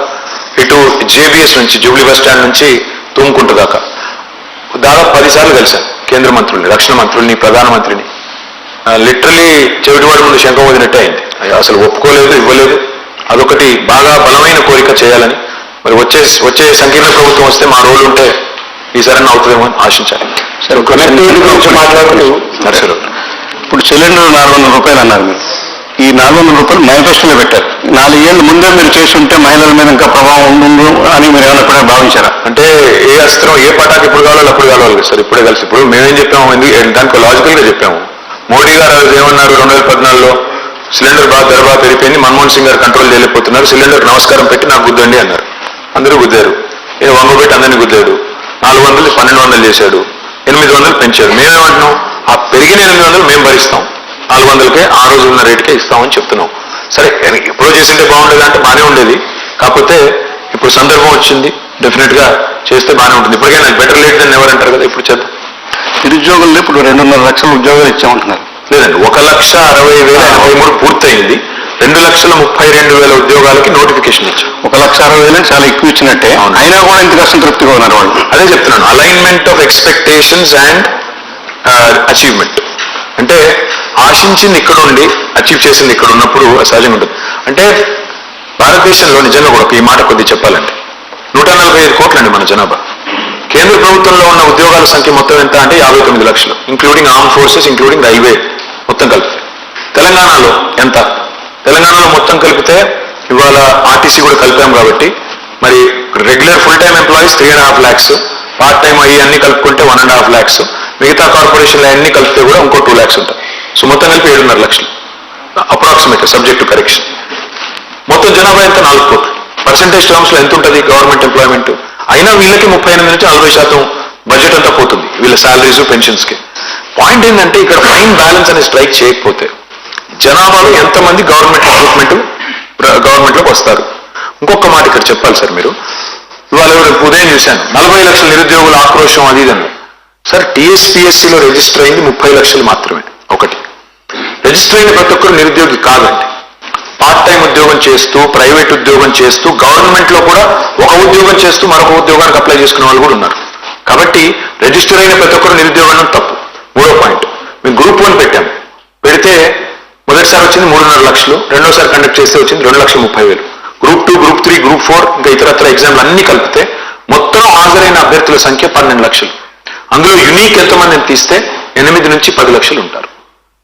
ఇటు JBS నుంచి జూబ్లీ బస్ స్టాండ్ నుంచి తుమ్కుంట దాకా. దాదాపు 10 సార్లు కలిశాను కేంద్ర మంత్రుల్ని, రక్షణ మంత్రుల్ని, ప్రధానమంత్రిని. లిటరలీ చెవిటివాడి ముందు శంఖం వదిలినట్టే అయింది. అసలు ఒప్పుకోలేదు, ఇవ్వలేదు. అదొకటి బాగా బలమైన కోరిక చేయాలని. మరి వచ్చే సంకీర్ణ ప్రభుత్వం వస్తే మా రోల్ ఉంటే ఈసారి అవుతుందేమో అని ఆశించాలి. సరే, కనెక్టివిటీ గురించి మాట్లాడుతూ నర్సలు ఇప్పుడు సిలిండర్ 400 రూపాయలు అన్నారు మీరు. ఈ 400 రూపాయలు మేనిఫెస్టోలో పెట్టారు. 4 ఏళ్ళు ముందే మీరు చేస్తుంటే మహిళల మీద ఇంకా ప్రభావం ఉండు అని మీరు ఏమైనా కూడా భావించారా? అంటే ఏ అస్త్రం, ఏ పటాకి ఇప్పుడు కావాలో అప్పుడు కావాలి సార్. ఇప్పుడే కలిసి ఇప్పుడు మేమేం చెప్పాము, దానికి లాజికల్గా చెప్పాము. మోడీ గారు ఏమన్నారు 2014లో, సిలిండర్ ధర బాగా పెరిగిపోయింది, మన్మోహన్ సింగ్ గారు కంట్రోల్ చేయలేకపోతున్నారు, సిలిండర్ నమస్కారం పెట్టి నాకు గుద్దండి అన్నారు. అందరూ గుద్దారు. ఏ 100 పెట్టి అందరినీ గుద్దాడు. 400 1200 చేశాడు, 800 పెంచాడు. మేమేమంటున్నాం, ఆ పెరిగిన 800 మేము భరిస్తాం, 400కే ఆ రోజు ఉన్న రేటుకే ఇస్తామని చెప్తున్నాం. సరే, ఎప్పుడో చేసింటే బాగుండేది అంటే బాగానే ఉండేది. కాకపోతే ఇప్పుడు సందర్భం వచ్చింది, డెఫినెట్గా చేస్తే బాగానే ఉంటుంది. ఇప్పటికైనా బెటర్ లేట్ దెన్ ఎవరు అంటారు కదా, ఇప్పుడు చేద్దాం. నిరుద్యోగులు ఇప్పుడు 2.5 లక్షల ఉద్యోగాలు ఇచ్చామంటున్నారు. లేదండి, 1,60,60,83 పూర్తయింది. 2,32,000 ఉద్యోగాలకి నోటిఫికేషన్ ఇచ్చాం. 1,60,000 చాలా ఎక్కువ ఇచ్చినట్టే, అయినా కూడా ఇంత కష్టం తృప్తిగా ఉన్నారు వాళ్ళు. అదే చెప్తున్నాను, alignment of expectations and achievement. అంటే ఆశించింది ఇక్కడ ఉండి అచీవ్ చేసింది ఇక్కడ ఉన్నప్పుడు సహజంగా ఉంటుంది. అంటే భారతదేశంలో నిజంగా కూడా ఈ మాట కొద్దిగా చెప్పాలంటే 145 కోట్లండి మన జనాభా. కేంద్ర ప్రభుత్వంలో ఉన్న ఉద్యోగాల సంఖ్య మొత్తం ఎంత అంటే 59 లక్షలు, including arm forces, including railway మొత్తం కలిపితే. తెలంగాణలో ఎంత? తెలంగాణలో మొత్తం కలిపితే ఇవాళ ఆర్టీసీ కూడా కలిపాం కాబట్టి మరి regular full time employees 3.5 lakhs, part time అయ్యి అన్ని కలుపుకుంటే 1.5 lakhs, మిగతా కార్పొరేషన్లు అన్ని కలిపితే కూడా ఇంకో 2 lakhs ఉంటాయి. సో మొత్తం కలిపి 7.5 లక్షలు అప్రాక్సిమేట్, సబ్జెక్ట్ టు కరెక్షన్. మొత్తం జనాభా ఎంత? 4 కోట్లు. పర్సెంటేజ్ టర్మ్స్ లో ఎంత ఉంటుంది గవర్నమెంట్ ఎంప్లాయ్మెంట్? అయినా వీళ్ళకి 38 నుంచి 40% బడ్జెట్ అంతా పోతుంది వీళ్ళ శాలరీస్, పెన్షన్స్కి. పాయింట్ ఏంటంటే ఇక్కడ ఫైన్ బ్యాలెన్స్ అనేది స్ట్రైక్ చేయకపోతే జనాభాలో ఎంతమంది గవర్నమెంట్లోకి వస్తారు? ఇంకొక మాట ఇక్కడ చెప్పాలి సార్. మీరు ఇవాళ ఉదయం చూశాను 40 లక్షల నిరుద్యోగుల ఆక్రోశం అది ఇదని. సార్ టీఎస్పీఎస్సీలో రిజిస్టర్ అయింది 30 లక్షలు మాత్రమే. ఒకటి, రిజిస్టర్ అయిన ప్రతి ఒక్కరు నిరుద్యోగి కాదండి. పార్ట్ టైం ఉద్యోగం చేస్తూ, ప్రైవేట్ ఉద్యోగం చేస్తూ, గవర్నమెంట్ లో కూడా ఒక ఉద్యోగం చేస్తూ మరొక ఉద్యోగానికి అప్లై చేసుకునే వాళ్ళు కూడా ఉన్నారు. కాబట్టి రిజిస్టర్ అయిన ప్రతి ఒక్కరు నిరుద్యోగం తప్పు. మూడో పాయింట్, మేము గ్రూప్ 1 పెట్టాం. పెడితే మొదటిసారి వచ్చింది 3.5 లక్షలు, రెండోసారి కండక్ట్ చేస్తే వచ్చింది 2,30,000. గ్రూప్ 2, గ్రూప్ 3, గ్రూప్ 4 ఇంకా ఇతరత్ర ఎగ్జామ్లు అన్ని కలిపితే మొత్తం హాజరైన అభ్యర్థుల సంఖ్య 12 లక్షలు. అందులో యునీక్ ఎంతమందిని తీస్తే 8 నుంచి 10 లక్షలు ఉంటారు.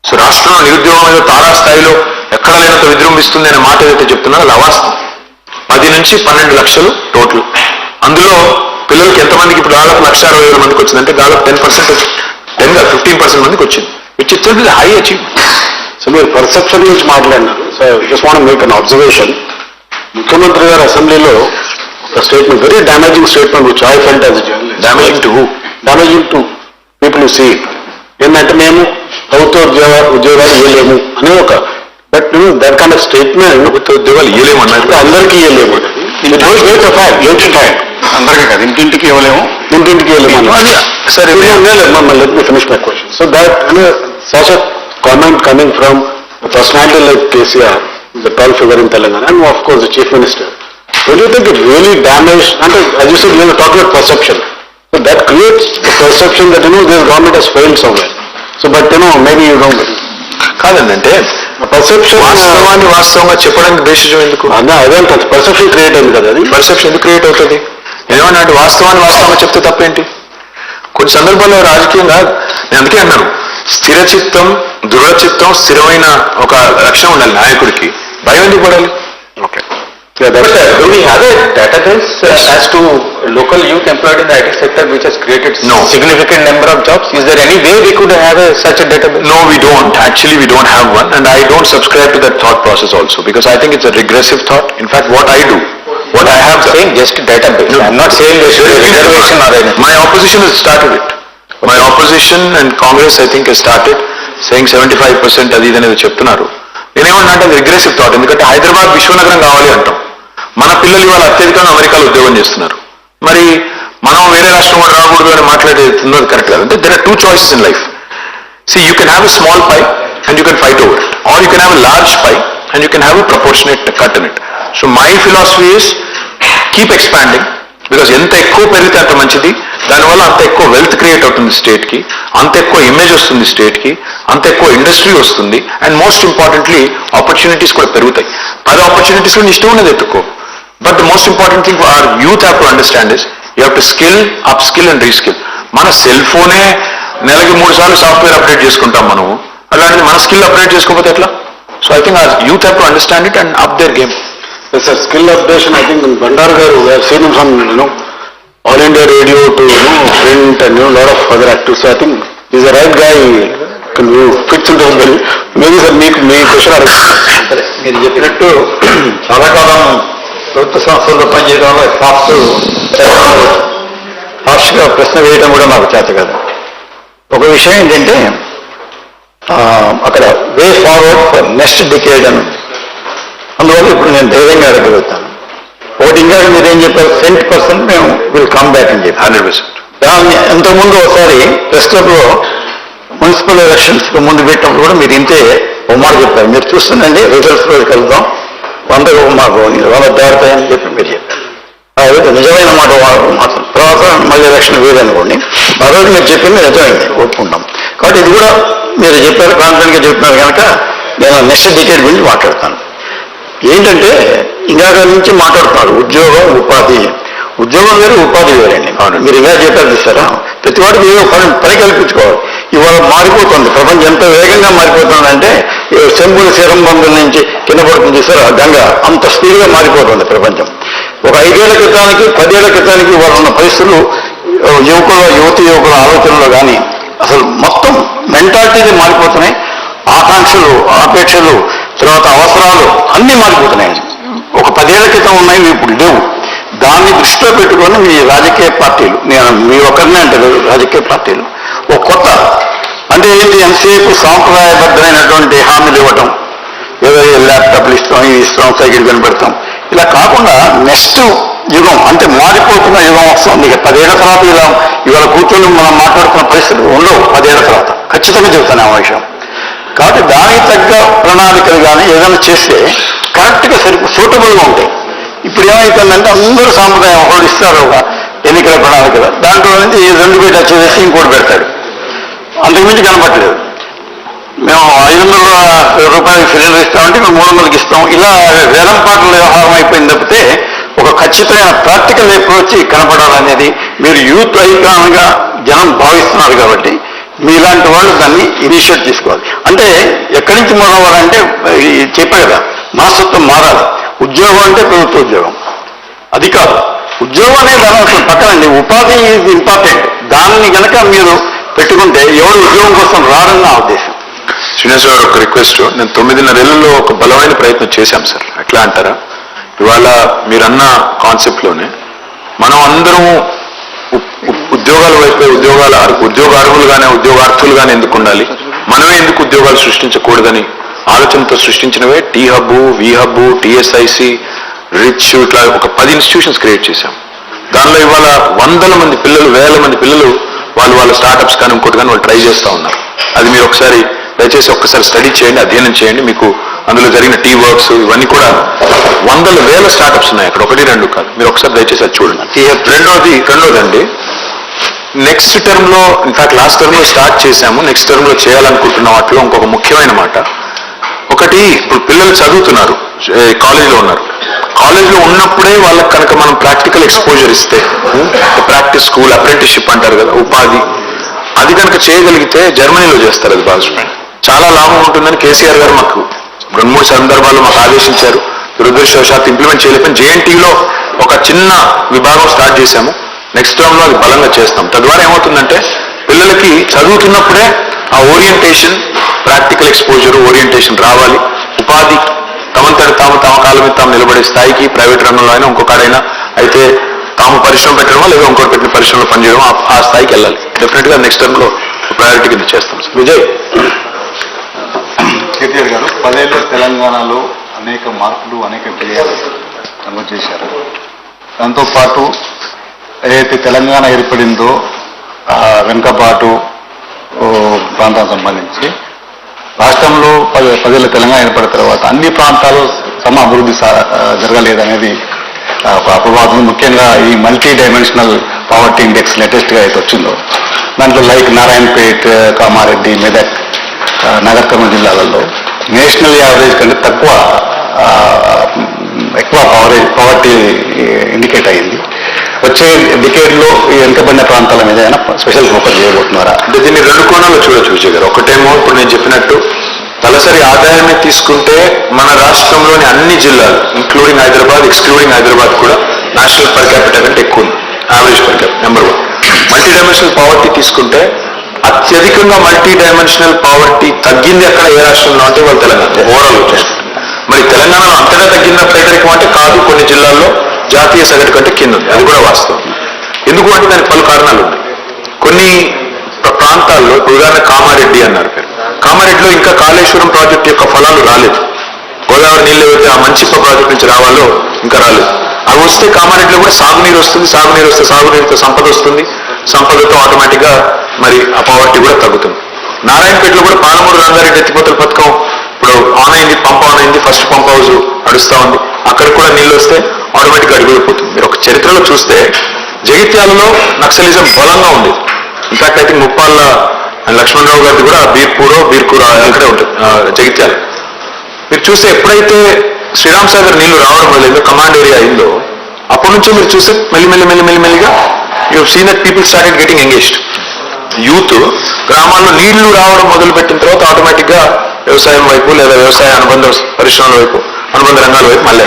సో రాష్ట్రంలో నిరుద్యోగం ఏదో తారాస్థాయిలో ఎక్కడ లేనంత విజృంభిస్తుంది అనే మాట ఏదైతే చెప్తున్నారో అది అవాస్తవం. 10 నుంచి 12 లక్షలు టోటల్. అందులో పిల్లలకి ఎంతమందికి ఇప్పుడు దాదాపు 1,60,000 మందికి వచ్చిందంటే దాదాపు 15% మందికి వచ్చింది. Which it is high achievement. So మీరు పర్సెప్షన్ నుంచి మాట్లాడినారు. So just want make an observation. ముఖ్యమంత్రి గారు అసెంబ్లీలో ఒక statement, very damaging statement which I felt as a journalist. Damaging to who? Damaging to people who see it. ఏంటంటే మేము ప్రభుత్వ ఉద్యోగాలు ఇవ్వలేము అనే ఒక, but that kind of statement, ప్రభుత్వ ఉద్యోగాలు ఇవ్వలేము అన్నారు. అందరికీ ఇవ్వలేము. అందరికీ కాదు, ఇంటింటికి ఇవ్వలేము, ఇంటింటికి ఇవ్వలేము. సరే let me finish my question. So that such a comment coming from a personality like KCR, the tall figure in Telangana, and of course the Chief Minister, don't you think it really damaged, and as you said, you are talking about perception. So that creates the perception that this government has failed somewhere. So but maybe you don't. కాదంటే పర్సెప్షన్, వాస్తవంగా చెప్పడానికి దేశం ఎందుకు? అదే పర్సెప్షన్ క్రియేట్ అయింది కదా. అది పర్సెప్షన్ ఎందుకు క్రియేట్ అవుతుంది? ఏమన్నా వాస్తవంగా చెప్తే తప్పేంటి? కొన్ని సందర్భాల్లో రాజకీయంగా నేను అందుకే అన్నాను, స్థిరచిత్తం, దృఢచిత్తం, స్థిరమైన ఒక లక్షణం ఉండాలి నాయకుడికి. భయం ఎందుకు పడాలి? Okay. But do we have a database as to local youth employed in the IT sector which has created significant number of jobs? Is there any way we could have such a database? No, we don't. Actually, we don't have one, and I don't subscribe to that thought process also, because I think it's a regressive thought. In fact, what I do, what I have done, saying just database. I'm not saying there should be reservation or anything. My opposition has started it. My opposition and Congress, I think, has started saying 75% అది ఇది అనేది చెప్తున్నారు. నేనేమన్నా అంటే రిగ్రెసివ్ థాట్. ఎందుకంటే హైదరాబాద్ విశ్వనగరం కావాలి అంటాం. మన పిల్లలు ఇవాళ అత్యధికంగా అమెరికాలో ఉద్యోగం చేస్తున్నారు. మరి మనం వేరే రాష్ట్రం కూడా రాకూడదు అని మాట్లాడేది కరెక్ట్ కాదు. అంటే there are two choices in life. See, you can have a small pie and you can fight over it, or you can have a large pie and you can have a proportionate cut in it. So my philosophy is keep expanding, because ఎంత ఎక్కువ పెరిగితే అంత మంచిది. దానివల్ల అంత ఎక్కువ వెల్త్ క్రియేట్ అవుతుంది స్టేట్కి, అంత ఎక్కువ ఇమేజ్ వస్తుంది స్టేట్కి, అంత ఎక్కువ ఇండస్ట్రీ వస్తుంది, అండ్ మోస్ట్ ఇంపార్టెంట్లీ ఆపర్చునిటీస్ కూడా పెరుగుతాయి. 10 ఆపర్చునిటీస్ లో ఇష్టం ఉన్నది ఎత్తుకో. But the most important thing for hour youth have to understand is you have to skill, up skill and reskill. మన సెల్ ఫోనే నెలకి 3 సార్లు సాఫ్ట్వేర్ అప్డేట్ చేసుకుంటాం మనము. అలాంటిది మన స్కిల్ అప్డేట్ చేసుకోకపోతే ఎట్లా? So I think our youth have to understand it and up their game. Yes, sir. Skill updation, I think Bandar garu, we have seen him from, All India Radio to, print and, lot of other activities. So I think he's the right guy, fits into the bill. Maybe sir, me question సరే, మీరు చెప్పినట్టు చాలా కాలం ప్రభుత్వ సంస్థల్లో పనిచేయడంలో హార్ష్గా ప్రశ్న వేయడం కూడా మాకు చేత కాదు. ఒక విషయం ఏంటంటే అక్కడ way forward for next decade అని. అందువల్ల ఇప్పుడు నేను ధైర్యంగా అడగలుగుతాను. ఒకటి ఇంకా మీరేం చెప్పారు, 70% మేము విల్ కమ్ బ్యాక్ అని చెప్పి 100%. దాన్ని ఇంతకుముందు ఒకసారి ప్రెస్ క్లబ్లో మున్సిపల్ ఎలక్షన్స్ ముందు పెట్టినప్పుడు కూడా మీరు ఇంతే ఒక మాట చెప్పారు, మీరు చూస్తుందండి రిజల్ట్స్ రోజుకి వెళ్దాం 100 మాకు 100 దాటుతాయని చెప్పి మీరు చెప్పారు. అదైతే నిజమైన మాట మాత్రం. తర్వాత మళ్ళీ ఎలక్షన్ వేదనుకోండి, ఆ రోజు మీరు చెప్పింది నిజమైంది, ఒప్పుకుంటాం. కాబట్టి ఇది కూడా మీరు చెప్పారు, కాన్ఫిడెంట్గా చెప్తున్నారు కనుక నేను నెక్స్ట్ డికేడ్ గురించి మాట్లాడతాను. ఏంటంటే ఇందాక నుంచి మాట్లాడుతున్నారు ఉద్యోగం ఉపాధి. ఉద్యోగం వేరు, ఉపాధి వేరండి. మీరు ఇలా చెప్పారు చూసారా, ప్రతి వాడికి ఏదో పని కల్పించుకోవాలి. ఇవాళ మారిపోతుంది ప్రపంచం, ఎంత వేగంగా మారిపోతుందంటే శంభుల శిరంబంధుల నుంచి కింద పడుతుంది చూసారా గంగ, అంత స్పీడ్గా మారిపోతుంది ప్రపంచం. ఒక 5 ఏళ్ల క్రితానికి 10 ఏళ్ల క్రితానికి ఇవాళ ఉన్న పరిస్థితులు యువకుల ఆలోచనలో కానీ అసలు మొత్తం మెంటాలిటీలు మారిపోతున్నాయి. ఆకాంక్షలు, ఆపేక్షలు, తర్వాత అవసరాలు అన్నీ మారిపోతున్నాయండి. ఒక 10 ఏళ్ల క్రితం ఉన్నాయి, ఇప్పుడు లేవు. దాన్ని దృష్టిలో పెట్టుకొని మీ రాజకీయ పార్టీలు, నేను మీ ఒక్కరినే అంటారు రాజకీయ పార్టీలు, ఒక కొత్త అంటే ఏంటి, ఎంతసేపు సాంప్రదాయబద్ధమైనటువంటి హామీలు ఇవ్వటం, ఏదో ల్యాప్టాప్లు ఇస్తాం, ఇవి ఇస్తాం, సైకిల్ కనిపెడతాం, ఇలా కాకుండా నెక్స్ట్ యుగం అంటే మారిపోతున్న యుగం వస్తుంది. ఇక 10 ఏళ్ల తర్వాత ఇలా ఇవాళ కూర్చొని మనం మాట్లాడుతున్న పరిస్థితులు ఉండవు 10 ఏళ్ల తర్వాత, ఖచ్చితంగా చెబుతాను ఆ విషయం. కాబట్టి దానికి తగ్గ ప్రణాళికలు కానీ ఏదైనా చేస్తే కరెక్ట్గా సూటబుల్గా ఉంటాయి. ఇప్పుడు ఏమైతుందంటే అందరూ సాంప్రదాయం ఒకళ్ళు ఇస్తారు ఒక ఎన్నికల ప్రణాళికలు, దాంట్లో నుంచి 2 బీట్ వచ్చేసి ఇంకోటి పెడతాడు, అంతకుమించి కనపట్టలేదు. మేము 500 రూపాయలకి సిలిండర్ ఇస్తామంటే మేము 300కి ఇస్తాం. ఇలా వేలంపాట్ల వ్యవహారం అయిపోయింది తప్పితే ఒక ఖచ్చితమైన ప్రాక్టికల్ అప్రోచ్ కనపడాలనేది మీరు యూత్ ఐకాన్గా జనం భావిస్తున్నారు. కాబట్టి మీలాంటి వాళ్ళు దాన్ని ఇనిషియేట్ తీసుకోవాలి. అంటే ఎక్కడి నుంచి మొదలవ్వాలంటే చెప్పా కదా, మనస్తత్వం మారాలి. ఉద్యోగం అంటే ప్రభుత్వ ఉద్యోగం, అది కాదు. ఉద్యోగం అనే దాని అసలు పక్కనండి, ఉపాధి ఈజ్ ఇంపార్టెంట్. దాన్ని కనుక మీరు పెట్టుకుంటే ఎవరు ఉద్యోగం కోసం రారని నా ఉద్దేశం. శ్రీనివాస్ గారు, ఒక రిక్వెస్ట్. నేను 9.5 ఏళ్లలో ఒక బలమైన ప్రయత్నం చేశాం సార్. ఎట్లా అంటారా, ఇవాళ మీరన్న కాన్సెప్ట్లోనే మనం అందరం ఉద్యోగాల వైపు ఉద్యోగార్హులుగానే ఉద్యోగార్థులుగానే ఎందుకు ఉండాలి, మనమే ఎందుకు ఉద్యోగాలు సృష్టించకూడదని ఆలోచనతో సృష్టించినవే టీ హబ్, వి హబ్, టీఎస్ఐసి, రిచ్, ఇట్లా ఒక 10 ఇన్స్టిట్యూషన్స్ క్రియేట్ చేశాం. దానిలో ఇవాళ 100 మంది పిల్లలు, 1000 మంది పిల్లలు వాళ్ళ స్టార్టప్స్ కానీ ఇంకోటి కానీ వాళ్ళు ట్రై చేస్తూ ఉన్నారు. అది మీరు ఒకసారి దయచేసి ఒక్కసారి స్టడీ చేయండి, అధ్యయనం చేయండి. మీకు అందులో జరిగిన టీ వర్క్స్ ఇవన్నీ కూడా 100,000 స్టార్టప్స్ ఉన్నాయి అక్కడ, 1-2 కాదు. మీరు ఒకసారి దయచేసి అది చూడండి. రెండోదండి, నెక్స్ట్ టర్మ్లో, ఇన్ఫాక్ట్ లాస్ట్ టర్మ్లో స్టార్ట్ చేశాము, నెక్స్ట్ టర్మ్లో చేయాలనుకుంటున్న వాటిలో ఇంకొక ముఖ్యమైన మాట ఒకటి. ఇప్పుడు పిల్లలు చదువుతున్నారు, కాలేజీలో ఉన్నారు. కాలేజీలో ఉన్నప్పుడే వాళ్ళకి కనుక మనం ప్రాక్టికల్ ఎక్స్పోజర్ ఇస్తే, ప్రాక్టీస్ స్కూల్, అప్రెంటిస్షిప్ అంటారు కదా, ఉపాధి, అది కనుక చేయగలిగితే జర్మనీలో చేస్తారు. అది బాగా చాలా లాభం ఉంటుందని కేసీఆర్ గారు మాకు 2-3 సందర్భాల్లో మాకు ఆదేశించారు. దురదృష్టవశాత్తు ఇంప్లిమెంట్ చేయలేకపోయిన జేఎన్టీలో ఒక చిన్న విభాగం స్టార్ట్ చేశాము. నెక్స్ట్ టర్మ్లో అది బలంగా చేస్తాం. తద్వారా ఏమవుతుందంటే పిల్లలకి చదువుతున్నప్పుడే ఆ ఓరియంటేషన్, ప్రాక్టికల్ ఎక్స్పోజర్, ఓరియంటేషన్ రావాలి. ఉపాధి తమంతటి తాము తమ కాళ్ళ మీద తాము నిలబడే స్థాయికి ప్రైవేట్ రంగంలో అయినా ఇంకొకడైనా అయితే తాము పరిశ్రమ పెట్టడమో లేదా ఇంకోటి పెట్టిన పరిశ్రమలో పనిచేయడం ఆ స్థాయికి వెళ్ళాలి. డెఫినెట్గా నెక్స్ట్ టర్మ్లో ప్రయారిటీ కింద చేస్తాం. విజయ్ కేటీఆర్ గారు 10 ఏళ్ళ తెలంగాణలో అనేక మార్పులు, అనేక విజయాలు నమోదు చేశారు. దాంతోపాటు ఏదైతే తెలంగాణ ఏర్పడిందో వెనుకబాటు ప్రాంతానికి సంబంధించి రాష్ట్రంలో 10 ఏళ్ళ తెలంగాణ ఏర్పడిన తర్వాత అన్ని ప్రాంతాలు సమ అభివృద్ధి జరగలేదనేది ఒక అపవాదం. ముఖ్యంగా ఈ మల్టీ డైమెన్షనల్ పావర్టీ ఇండెక్స్ లేటెస్ట్గా అయితే వచ్చిందో దాంట్లో లైక్ నారాయణపేట్, కామారెడ్డి, మెదక్, నగర్ కర్నూలు జిల్లాలలో నేషనల్ యావరేజ్ కంటే ఎక్కువ పవర్టీ ఇండికేట్ అయ్యింది. వచ్చే డికేడ్లో ఈ వెనుకబడిన ప్రాంతాల మీద ఏమైనా స్పెషల్ ఫోకస్ చేయబోతున్నారా? అంటే దీన్ని 2 కోణాలు చూడొచ్చు విజయ్ గారు. ఒకటేమో ఇప్పుడు నేను చెప్పినట్టు తలసరి ఆదాయాన్ని తీసుకుంటే మన రాష్ట్రంలోని అన్ని జిల్లాలు ఇంక్లూడింగ్ హైదరాబాద్, ఎక్స్క్లూడింగ్ హైదరాబాద్ కూడా నేషనల్ పర్ క్యాపిటల్ కంటే ఎక్కువ ఉంది. Average per capital number 1. Multi dimensional poverty తీసుకుంటే అత్యధికంగా మల్టీ డైమెన్షనల్ పావర్టీ తగ్గింది అక్కడ ఏ రాష్ట్రంలో అంటే వాళ్ళు తెలంగాణ ఓవరాల్ వచ్చేసి. మరి తెలంగాణలో అంతగా తగ్గిన పేదరికం అంటే కాదు, కొన్ని జిల్లాల్లో జాతీయ సగటు కంటే కింద ఉంది. అది కూడా వాస్తవం. ఎందుకు అంటే దానికి పలు కారణాలు ఉన్నాయి. కొన్ని ప్రాంతాల్లో ఉదాహరణ కామారెడ్డి అన్నారు పేరు. కామారెడ్డిలో ఇంకా కాళేశ్వరం ప్రాజెక్టు యొక్క ఫలాలు రాలేదు. గోదావరి నీళ్ళు ఏవైతే ఆ మంచిప్ప ప్రాజెక్టు నుంచి రావాలో ఇంకా రాలేదు. అవి వస్తే కామారెడ్డిలో కూడా సాగునీరు వస్తుంది. సాగునీరు వస్తే సాగునీరుతో సంపద వస్తుంది. సంపదతో ఆటోమేటిక్గా మరి ఆ పావర్టీ కూడా తగ్గుతుంది. నారాయణపేటలో కూడా పాలమూరు రంగారెడ్డి ఎత్తిపోతల పథకం ఇప్పుడు ఆన్ అయింది, పంప్ ఆన్ అయింది, ఫస్ట్ పంప్ హౌస్ నడుస్తా ఉంది, అక్కడ కూడా నీళ్ళు వస్తే ఆటోమేటిక్గా అడిగిపోతుంది. మీరు ఒక చరిత్రలో చూస్తే జగిత్యాలలో నక్సలిజం బలంగా ఉంది. In fact I think Muppalla Lakshmanarao గారిది కూడా బీర్కూర అక్కడే ఉంటుంది జగిత్యాల. మీరు చూస్తే ఎప్పుడైతే శ్రీరామ్ సాగర్ నీళ్లు రావడం మొదలైందో, కమాండ్ ఏరియా అయిందో, అప్పటి నుంచి మీరు చూస్తే మెల్లిగా you seen that people started getting engaged. Youth గ్రామాల్లో నీళ్లు రావడం మొదలుపెట్టిన తర్వాత ఆటోమేటిక్గా వ్యవసాయం వైపు లేదా వ్యవసాయ అనుబంధ పరిశ్రమల వైపు, అనుబంధ రంగాల వైపు మళ్ళీ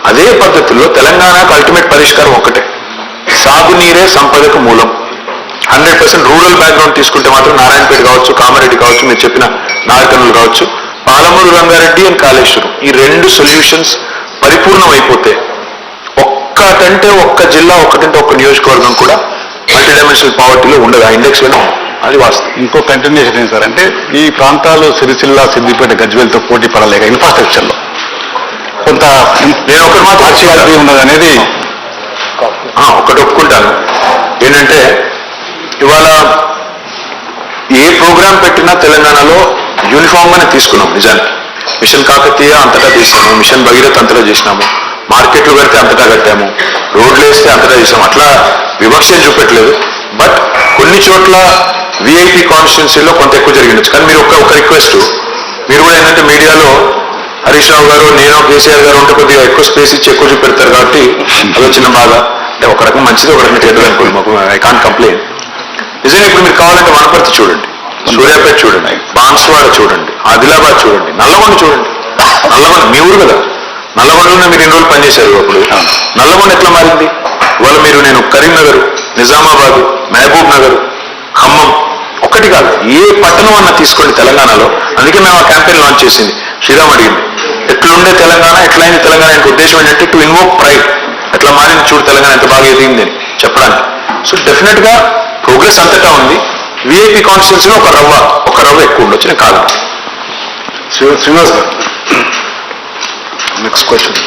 అదే పద్ధతుల్లో తెలంగాణకు అల్టిమేట్ పరిష్కారం ఒక్కటే, సాగునీరే సంపదకు మూలం. 100% రూరల్ బ్యాక్గ్రౌండ్ తీసుకుంటే మాత్రం నారాయణపేట కావచ్చు, కామారెడ్డి కావచ్చు, మీరు చెప్పిన నాగకర్నూలు కావచ్చు, పాలమూరు రంగారెడ్డి అండ్ కాళేశ్వరం, ఈ 2 సొల్యూషన్స్ పరిపూర్ణం అయిపోతే ఒక్కటంటే ఒక్క జిల్లా, ఒక్కటంటే ఒక్క నియోజకవర్గం కూడా మల్టీ డైమెన్షనల్ పావర్టీలో ఉండదు. ఆ ఇండెక్స్ లో అది వాస్తవం. ఇంకో కంటిన్యూషన్ ఏంటి సార్ అంటే, ఈ ప్రాంతాలు సిరిసిల్ల, సిద్దిపేట, గజ్వేల్తో పోటీ పడలేక ఇన్ఫ్రాస్ట్రక్చర్లో కొంత నేను ఒకటి మాత్రం ఉన్నది అనేది ఒకటి ఒప్పుకుంటాను. ఏంటంటే ఇవాళ ఏ ప్రోగ్రాం పెట్టినా తెలంగాణలో యూనిఫామ్ గానే తీసుకున్నాం. నిజానికి మిషన్ కాకతీయ అంతటా తీసాము, మిషన్ భగీరథ్ అంతటా చేసినాము, మార్కెట్లు పెడితే అంతటా కట్టాము, రోడ్లు వేస్తే అంతటా చేసాము. అట్లా వివక్ష చూపెట్టలేదు. బట్ కొన్ని చోట్ల విఐపి కాన్స్టిట్యున్సీలో కొంత ఎక్కువ జరిగిండొచ్చు. కానీ మీరు ఒక రిక్వెస్ట్, మీరు కూడా ఏంటంటే మీడియాలో హరీష్ రావు గారు, నేను, కేసీఆర్ గారు ఉంటే కొద్దిగా ఎక్కువ స్పేస్ ఇచ్చి ఎక్కువ చూపెడతారు కాబట్టి అది వచ్చిన బాధ. అంటే ఒక రకం మంచిది, ఒక రకం చెడ్డది అనుకోండి, మాకు ఐ కాంట్ కంప్లైంట్. నిజంగా ఇప్పుడు మీరు కావాలంటే వనపర్తి చూడండి, సూర్యాపేట చూడండి, బాన్స్వాడ చూడండి, ఆదిలాబాద్ చూడండి, నల్లగొండ చూడండి. నల్లగొండ మీ ఊరు కదా, నల్లగొండలోనే మీరు 2 రోజులు పనిచేశారు. అప్పుడు నల్లగొండ ఎట్లా మారింది? ఇవాళ నేను కరీంనగర్, నిజామాబాద్, మహబూబ్ నగర్, ఖమ్మం, ఒక్కటి కాదు ఏ పట్టణం అన్నా తీసుకోండి తెలంగాణలో. అందుకే మేము ఆ క్యాంపెయిన్ లాంచ్ చేసింది. శ్రీరామ్ అడిగింది ఎట్లుండే తెలంగాణ, ఎట్లయింది తెలంగాణ, ఇంక ఉద్దేశం ఏంటంటే టు ఇన్వోక్ ప్రైడ్, ఎట్లా మారింది చూడు తెలంగాణ, ఎంత బాగా ఎదిగింది అని చెప్పడానికి. సో డెఫినెట్ గా ప్రోగ్రెస్ అంతటా ఉంది. విఐపి కాన్స్టిట్యూన్సీలో ఒక రవ్వ ఎక్కువ ఉండొచ్చు, నేను కాదు. శ్రీనివాస్ గారు నెక్స్ట్ క్వశ్చన్.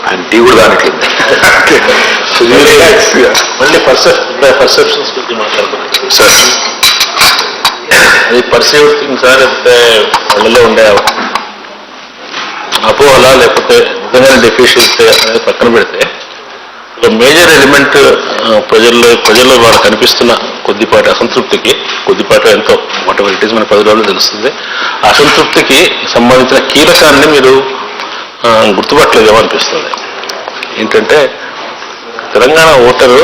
ఆయన టీ కూడా దానిట్లేదు. మళ్ళీ పర్సెప్షన్స్ గురించి మాట్లాడుతున్నాం సార్. అది పర్సీవ్ థింగ్ సార్, లేకపోతే వాళ్ళలో ఉండే అపోహలా లేకపోతే నిజంగానే డెఫిషియన్సీ అనేది పక్కన పెడితే, ఒక మేజర్ ఎలిమెంట్ ప్రజల్లో వాళ్ళకి కనిపిస్తున్న కొద్దిపాటి అసంతృప్తికి, కొద్దిపాటి ఎంతో వాట్ ఇట్ ఈస్ మన 10 రోజులు తెలుస్తుంది, అసంతృప్తికి సంబంధించిన కీలకాన్ని మీరు గుర్తుపట్టలేదేమో అనిపిస్తుంది. ఏంటంటే తెలంగాణ ఓటరు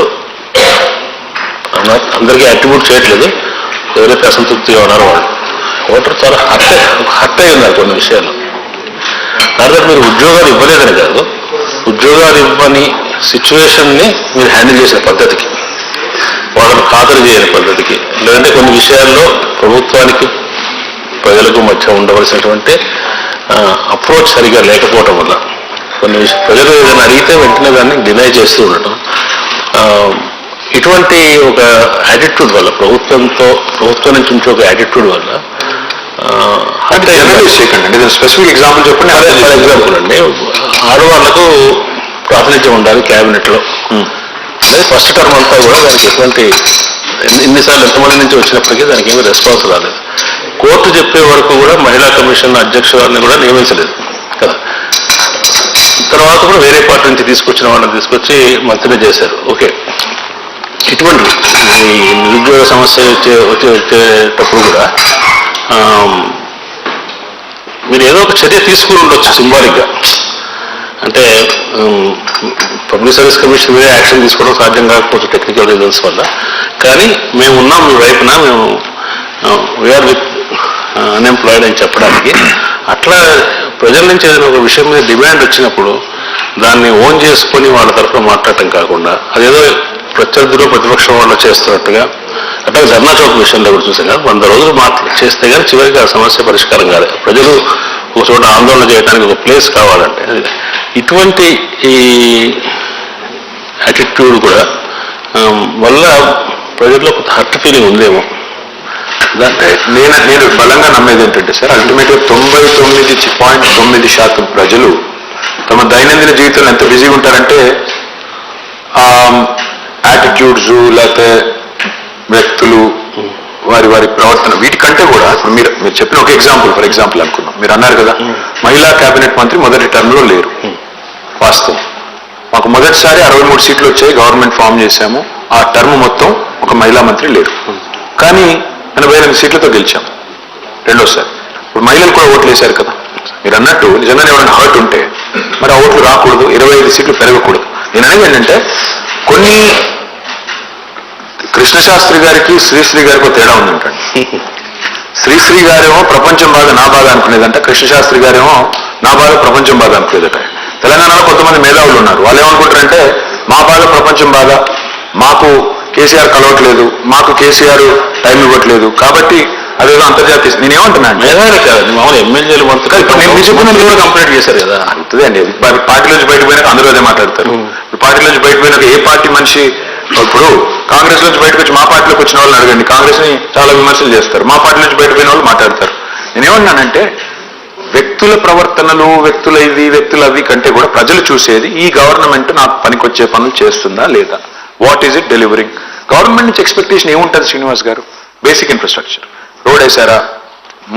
అందరికీ అట్రిబ్యూట్ చేయట్లేదు, ఎవరైతే అసంతృప్తిగా ఉన్నారో వాళ్ళు ఓటర్ చాలా హర్ట్ అయి ఉన్నారు కొన్ని విషయాలు. దాదాపు మీరు ఉద్యోగాలు ఇవ్వలేదని కాదు, ఉద్యోగాలు ఇవ్వని సిచ్యువేషన్ని మీరు హ్యాండిల్ చేసిన పద్ధతికి, వాళ్ళని ఖాతరు చేయని పద్ధతికి, లేదంటే కొన్ని విషయాల్లో ప్రభుత్వానికి ప్రజలకు మధ్య ఉండవలసినటువంటి అప్రోచ్ సరిగా లేకపోవటం వల్ల కొన్ని ప్రజలు ఏదైనా అడిగితే వెంటనే దాన్ని డినై చేస్తూ ఉండటం, ఇటువంటి ఒక యాటిట్యూడ్ వల్ల ప్రభుత్వం నుంచి ఉంచే ఒక యాటిట్యూడ్ వల్ల స్పెసిఫిక్ ఎగ్జాంపుల్ చెప్పండి. ఫర్ ఎగ్జాంపుల్ అండి, ఆడవాళ్లకు ప్రాతినిధ్యం ఉండాలి క్యాబినెట్లో. అదే ఫస్ట్ టర్మ్ అంతా కూడా దానికి ఎటువంటి ఎన్నిసార్లు ఎంతమంది నుంచి వచ్చినప్పటికీ దానికి ఏమీ రెస్పాన్స్ రాలేదు. కోర్టు చెప్పే వరకు కూడా మహిళా కమిషన్ అధ్యక్షురాలని కూడా నియమించలేదు కదా. తర్వాత కూడా వేరే పార్టీ నుంచి తీసుకొచ్చిన వాళ్ళని తీసుకొచ్చి మంత్రిని చేశారు. ఓకే, ఇటువంటి ఈ నిరుద్యోగ సమస్య వచ్చేటప్పుడు కూడా మీరు ఏదో ఒక చర్య తీసుకుని ఉండొచ్చు సింబాలిక్గా. అంటే పబ్లిక్ సర్వీస్ కమిషన్ మీద యాక్షన్ తీసుకోవడం సాధ్యం కాకపోవచ్చు టెక్నికల్ రీజన్స్ వల్ల, కానీ మేము ఉన్నాం మీ వైపున, మేము వీఆర్ విత్ అన్ఎంప్లాయిడ్ అని చెప్పడానికి. అట్లా ప్రజల నుంచి ఏదైనా ఒక విషయం మీద డిమాండ్ వచ్చినప్పుడు దాన్ని ఓన్ చేసుకొని వాళ్ళ తరఫున మాట్లాడటం కాకుండా అదేదో ప్రత్యర్థులు ప్రతిపక్షం వాళ్ళు చేస్తున్నట్టుగా, అట్లా ధర్నా చౌక్ విషయంలో కూడా చూసాం కదా, 100 రోజులు చేస్తే కానీ చివరికి ఆ సమస్య పరిష్కారం కాలేదు. ప్రజలు ఒక చోట ఆందోళన చేయడానికి ఒక ప్లేస్ కావాలంటే ఇటువంటి ఈ యాటిట్యూడ్ కూడా వల్ల ప్రజల్లో కొంత హర్ట్ ఫీలింగ్ ఉందేమో. అంటే నేను బలంగా నమ్మేది ఏంటంటే సార్, అల్టిమేట్గా 99.9% ప్రజలు తమ దైనందిన జీవితంలో ఎంత బిజీగా ఉంటారంటే యాటిట్యూడ్స్ లేకపోతే వ్యక్తులు వారి వారి ప్రవర్తన వీటికంటే కూడా ఇప్పుడు మీరు మీరు చెప్పిన ఒక ఎగ్జాంపుల్ ఫర్ ఎగ్జాంపుల్ అనుకున్నాం. మీరు అన్నారు కదా మహిళా కేబినెట్ మంత్రి మొదటి టర్మ్లో లేరు. వాస్తవం. మాకు మొదటిసారి 63 సీట్లు వచ్చాయి, గవర్నమెంట్ ఫామ్ చేశాము. ఆ టర్మ్ మొత్తం ఒక మహిళా మంత్రి లేరు. కానీ 88 సీట్లతో గెలిచాము రెండోసారి. ఇప్పుడు మహిళలు కూడా ఓట్లు వేశారు కదా. మీరు అన్నట్టు నిజంగానే ఎవరైనా హర్ట్ ఉంటే మరి ఆ ఓట్లు రాకూడదు, 25 సీట్లు పెరగకూడదు. నేను అనేది ఏంటంటే కొన్ని కృష్ణశాస్త్రి గారికి శ్రీశ్రీ గారికి ఒక తేడా ఉందంటండి. శ్రీశ్రీ గారేమో ప్రపంచం బాగా నా బాగా అనుకునేదంట, కృష్ణశాస్త్రి గారేమో నా బాగా ప్రపంచం బాగా అనుకునేదట. తెలంగాణలో కొంతమంది మేధావులు ఉన్నారు. వాళ్ళు ఏమనుకుంటారంటే మా బాగా ప్రపంచం బాగా, మాకు కేసీఆర్ కలవట్లేదు, మాకు కేసీఆర్ టైం ఇవ్వట్లేదు, కాబట్టి అదేదో అంతర్జాతీయ. నేనేమంటున్నాను మేధావులు కాదండి, మామూలు ఎమ్మెల్యేలు మంత్రులు. నేను మీరు చెప్పిన మీరు కంప్లైంట్ చేశారు కదా, అంతే అండి. పార్టీలోంచి బయట పోయినాక అందరూ అదే మాట్లాడతారు. ఇప్పుడు పార్టీలోంచి బయట పోయినాక ఏ పార్టీ మనిషి, ఇప్పుడు కాంగ్రెస్ నుంచి బయటకు వచ్చి మా పార్టీలోకి వచ్చిన వాళ్ళని అడగండి, కాంగ్రెస్ ని చాలా విమర్శలు చేస్తారు. మా పార్టీ నుంచి బయట పోయిన వాళ్ళు మాట్లాడతారు. నేనేమన్నానంటే వ్యక్తుల ప్రవర్తనలు, వ్యక్తుల ఇది వ్యక్తుల అవి కంటే కూడా ప్రజలు చూసేది ఈ గవర్నమెంట్ నాకు పనికొచ్చే పనులు చేస్తుందా లేదా, what is it delivering. Government నుంచి ఎక్స్పెక్టేషన్ ఏముంటుంది శ్రీనివాస్ గారు? బేసిక్ ఇన్ఫ్రాస్ట్రక్చర్, రోడ్ వేశారా,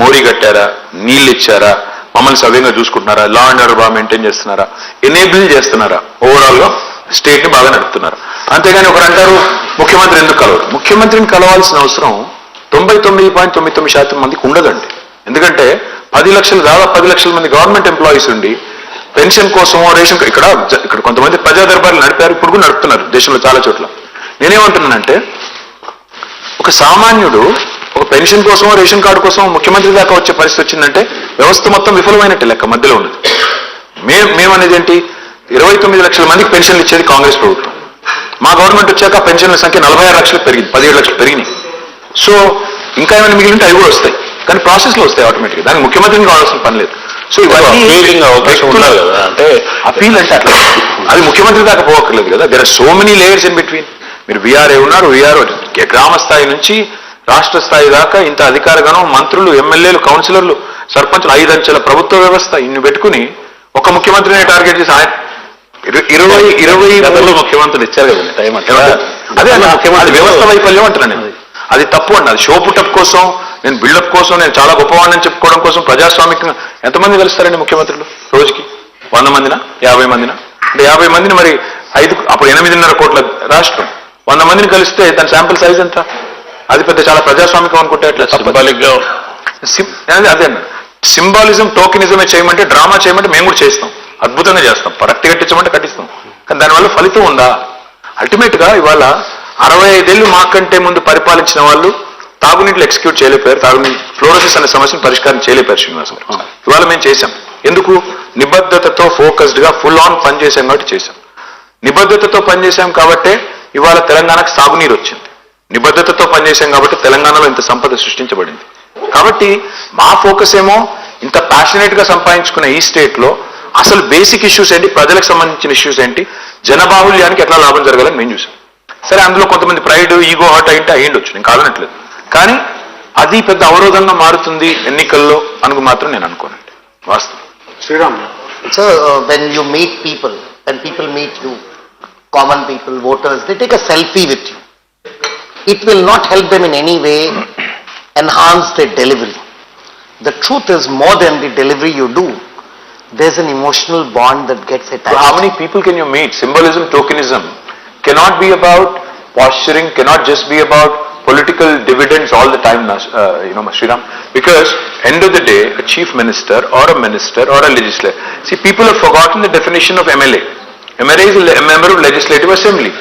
మోరీ కట్టారా, నీళ్ళు ఇచ్చారా, మమ్మల్ని సవ్యంగా చూసుకుంటున్నారా, లా అండ్ ఆర్డర్ బాగా మెయింటైన్ చేస్తున్నారా, ఎనేబుల్ చేస్తున్నారా, ఓవరాల్ గా స్టేట్ ని బాగా నడుపుతున్నారు. అంతేగాని ఒకరు అంటారు ముఖ్యమంత్రి ఎందుకు కలవరు. ముఖ్యమంత్రిని కలవాల్సిన అవసరం 99.99% మందికి ఉండదండి. ఎందుకంటే 10 లక్షలు, దాదాపు 10 లక్షల మంది గవర్నమెంట్ ఎంప్లాయీస్ ఉండి పెన్షన్ కోసమో రేషన్, ఇక్కడ కొంతమంది ప్రజా దర్బార్లు నడిపారు, ఇప్పుడు కూడా నడుపుతున్నారు దేశంలో చాలా చోట్ల. నేనేమంటున్నానంటే ఒక సామాన్యుడు ఒక పెన్షన్ కోసమో రేషన్ కార్డు కోసం ముఖ్యమంత్రి దాకా వచ్చే పరిస్థితి వచ్చిందంటే వ్యవస్థ మొత్తం విఫలమైనట్టే లెక్క, మధ్యలో ఉన్నది. మేమనేది ఏంటి, 29 లక్షల మందికి పెన్షన్లు ఇచ్చేది కాంగ్రెస్ ప్రభుత్వం. మా గవర్నమెంట్ వచ్చాక పెన్షన్ల సంఖ్య 46 లక్షలకు పెరిగింది, 17 లక్షలు పెరిగినాయి. సో ఇంకా ఏమైనా మిగిలింటే అవి కూడా వస్తాయి, కానీ ప్రాసెస్లో వస్తాయి ఆటోమేటిక్గా, దానికి ముఖ్యమంత్రిని కావాల్సిన పని లేదు. సో ఇవన్నీ అవకాశం ఉండాలి కదా, అంటే అపీల్ అంటే అట్లా అది ముఖ్యమంత్రి దాకా పోవక్కర్లేదు కదా. There are so many layers in between. మీరు వీఆర్ఏ ఉన్నారు, వీఆర్ఓ గ్రామ స్థాయి నుంచి రాష్ట్ర స్థాయి దాకా ఇంత అధికారగణం, మంత్రులు, ఎమ్మెల్యేలు, కౌన్సిలర్లు, సర్పంచులు, 5 అంచెల ప్రభుత్వ వ్యవస్థ, ఇన్ని పెట్టుకుని ఒక ముఖ్యమంత్రిని టార్గెట్ చేసి 20 ముఖ్యమంత్రులు ఇచ్చారు కదండి టైం అంటే. అదే ముఖ్యమంత్రి వ్యవస్థ వైఫల్యం అంటున్నాను నేను. అది తప్పు అండి. అది షో పుటప్ కోసం, నేను బిల్డప్ కోసం, నేను చాలా గొప్పవాడిని చెప్పుకోవడం కోసం ప్రజాస్వామికంగా ఎంతమంది కలుస్తారండి ముఖ్యమంత్రులు రోజుకి? 100 మందినా, 50 మందినా? అంటే 50 మందిని మరి అప్పుడు 8.5 కోట్ల రాష్ట్రం, 100 మందిని కలిస్తే దాని శాంపుల్ సైజ్ ఎంత? అది పెద్ద చాలా ప్రజాస్వామికం అనుకుంటే అట్లా సింబాలిక్ గా అదే సింబాలిజం, టోకెనిజమే చేయమంటే, డ్రామా చేయమంటే మేము కూడా చేస్తాం, అద్భుతంగా చేస్తాం. కట్టి కట్టించమంటే కట్టిస్తాం, కానీ దానివల్ల ఫలితం ఉందా? అల్టిమేట్ గా ఇవాళ 65 ఏళ్ళు మాకంటే ముందు పరిపాలించిన వాళ్ళు తాగునీటిలో ఎగ్జిక్యూట్ చేయలేకపోయారు, తాగునీటి ఫ్లోరోసిస్ అనే సమస్యను పరిష్కారం చేయలేకపోయారు శ్రీనివాస్ గారు. ఇవాళ మేము చేశాం. ఎందుకు? నిబద్ధతతో ఫోకస్డ్ గా ఫుల్ ఆన్ పని చేశాం కాబట్టి చేశాం. నిబద్ధతతో పనిచేశాం కాబట్టే ఇవాళ తెలంగాణకు సాగునీరు వచ్చింది. నిబద్ధతతో పనిచేశాం కాబట్టి తెలంగాణలో ఇంత సంపద సృష్టించబడింది. కాబట్టి మా ఫోకస్ ఏమో ఇంత ప్యాషనేట్ గా సంపాదించుకున్న ఈ స్టేట్ లో అసలు బేసిక్ ఇష్యూస్ ఏంటి, ప్రజలకు సంబంధించిన ఇష్యూస్ ఏంటి, జనబాహుల్యానికి ఎట్లా లాభం జరగాలని మేము చూసాం. సరే, అందులో కొంతమంది ప్రైడ్, ఈగో హర్ట్ అయ్యిండొచ్చు, నేను కాదనట్లేదు. కానీ అది పెద్ద అవరోధంగా మారుతుంది ఎన్నికల్లో అనుకు మాత్రం నేను అనుకోనండి, వాస్తవం. Sriram. So, when you meet people, when people meet you, common people, voters, they take a selfie with you. It will not help them in any way enhance their delivery. The truth is, more than the delivery you do, there's an emotional bond that gets attached. So how many people can you meet? Symbolism, tokenism cannot be about posturing, cannot just be about political dividends all the time, Sriram. Because end of the day, a chief minister or a minister or a legislator. See, people have forgotten the definition of MLA. MLA is a member of Legislative Assembly.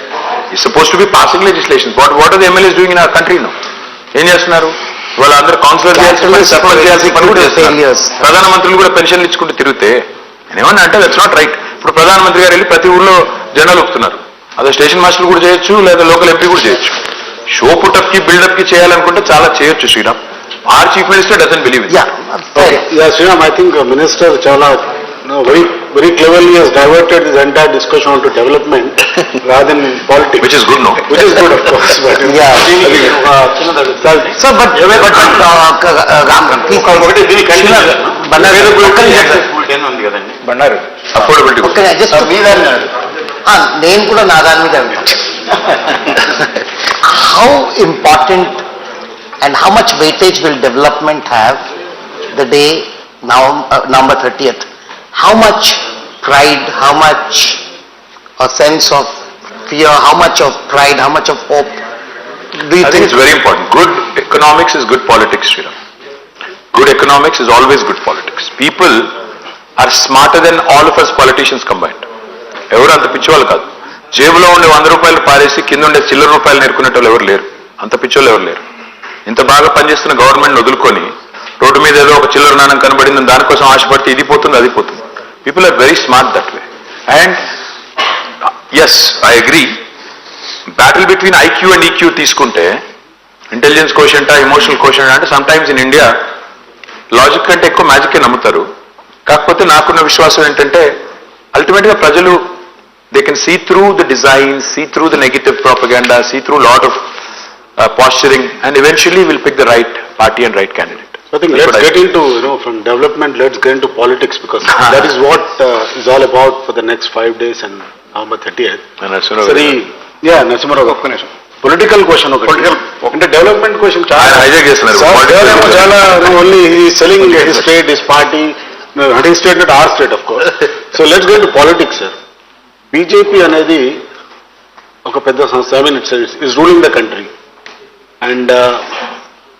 He's supposed to be passing legislation. What are the MLAs doing in our country now? ఏం చేస్తున్నారు? వాళ్ళందరూ కౌన్సిలర్ చేయాల్సిన పని, సర్పంచ్ చేయాల్సిన పని కూడా చేస్తున్నారు. ప్రధానమంత్రులు కూడా పెన్షన్లు ఇచ్చుకుంటూ తిరిగితే నేనేమన్నా అంటే దట్స్ నాట్ రైట్. ఇప్పుడు ప్రధానమంత్రి గారు వెళ్ళి ప్రతి ఊళ్ళో జెండాలు ఒప్పుతున్నారు. అదే స్టేషన్ మాస్టర్లు కూడా చేయొచ్చు, లేదా లోకల్ ఎంపీ కూడా చేయొచ్చు. షో పుటప్ కి, బిల్డప్ కి చేయాలనుకుంటే చాలా చేయొచ్చు Sriram. Our chief minister doesn't believe it. Yeah, Sriram, I think Minister Chala very cleverly has diverted this entire discussion onto development rather than politics. Which is good, no? Which is good, of course. But So, but Bandaru affordability నేను కూడా నా దాని మీద how important And how much weightage will development have the day November 30th? How much pride, how much a sense of fear, how much of pride, how much of hope do you I think it's very important. Good economics is good politics, Sriram. Good economics is always good politics. People are smarter than all of us politicians combined. ఎవరు అంత పిచ్చివాళ్ళు కాదు. జేబులో ఉండే 100 రూపాయలు పారేసి కింద ఉండే చిల్లర రూపాయలు నేర్చుకునేటోళ్ళు ఎవరు లేరు. అంత పిచ్చోళ్ళు ఎవరు లేరు. ఇంత బాగా పనిచేస్తున్న గవర్నమెంట్ వదులుకొని రోడ్డు మీద ఏదో ఒక చిల్లర నాణం కనబడింది దానికోసం ఆశపడితే ఇది పోతుంది అది పోతుంది. People are very smart that way. And yes I agree, battle between IQ and EQ తీసుకుంటే ఇంటెలిజెన్స్ కోషంటా ఎమోషనల్ కోషంటా అంటే sometimes in India logic కంటే ఎక్కువ మ్యాజిక్కే నమ్ముతారు. కాకపోతే నాకున్న విశ్వాసం ఏంటంటే అల్టిమేట్గా ప్రజలు they can see through the design, see through the negative propaganda, see through lot of posturing, and eventually we'll pick the right party and right candidate. I think let's get into, from development, let's get into politics, because that is what is all about for the next 5 days and November 30th. Sorry, yeah, Narasimharao. Political question okati. Ante development question chala only he is selling his state, his party, his state, not our state, of course. So let's get into politics, sir. BJP anedi oka pedda samstha, I mean it's ruling the country. And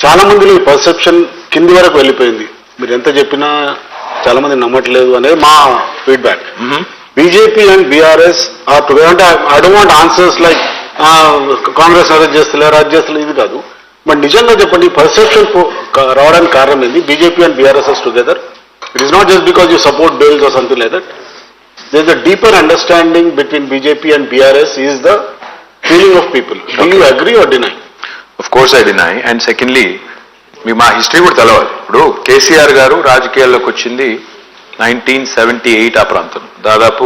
చాలా మందిలో ఈ పర్సెప్షన్ కింది వరకు వెళ్ళిపోయింది. మీరు ఎంత చెప్పినా చాలా మంది నమ్మట్లేదు అనేది మా feedback. BJP and BRS are together. అంటే I don't want answers like Congress అది చేస్తలేరు అది చేస్తలేదు, ఇది కాదు. బట్ నిజంగా చెప్పండి, పర్సెప్షన్ రావడానికి కారణం ఏంది? BJP and BRS together. It is not just because you support bills or something like that. There is a deeper understanding between BJP and BRS is the feeling of people. Do you agree or deny? Of course I deny. And secondly, మీకు మా హిస్టరీ కూడా తెలవాలి. ఇప్పుడు కేసీఆర్ గారు రాజకీయాల్లోకి వచ్చింది 1978 ఆ ప్రాంతం. దాదాపు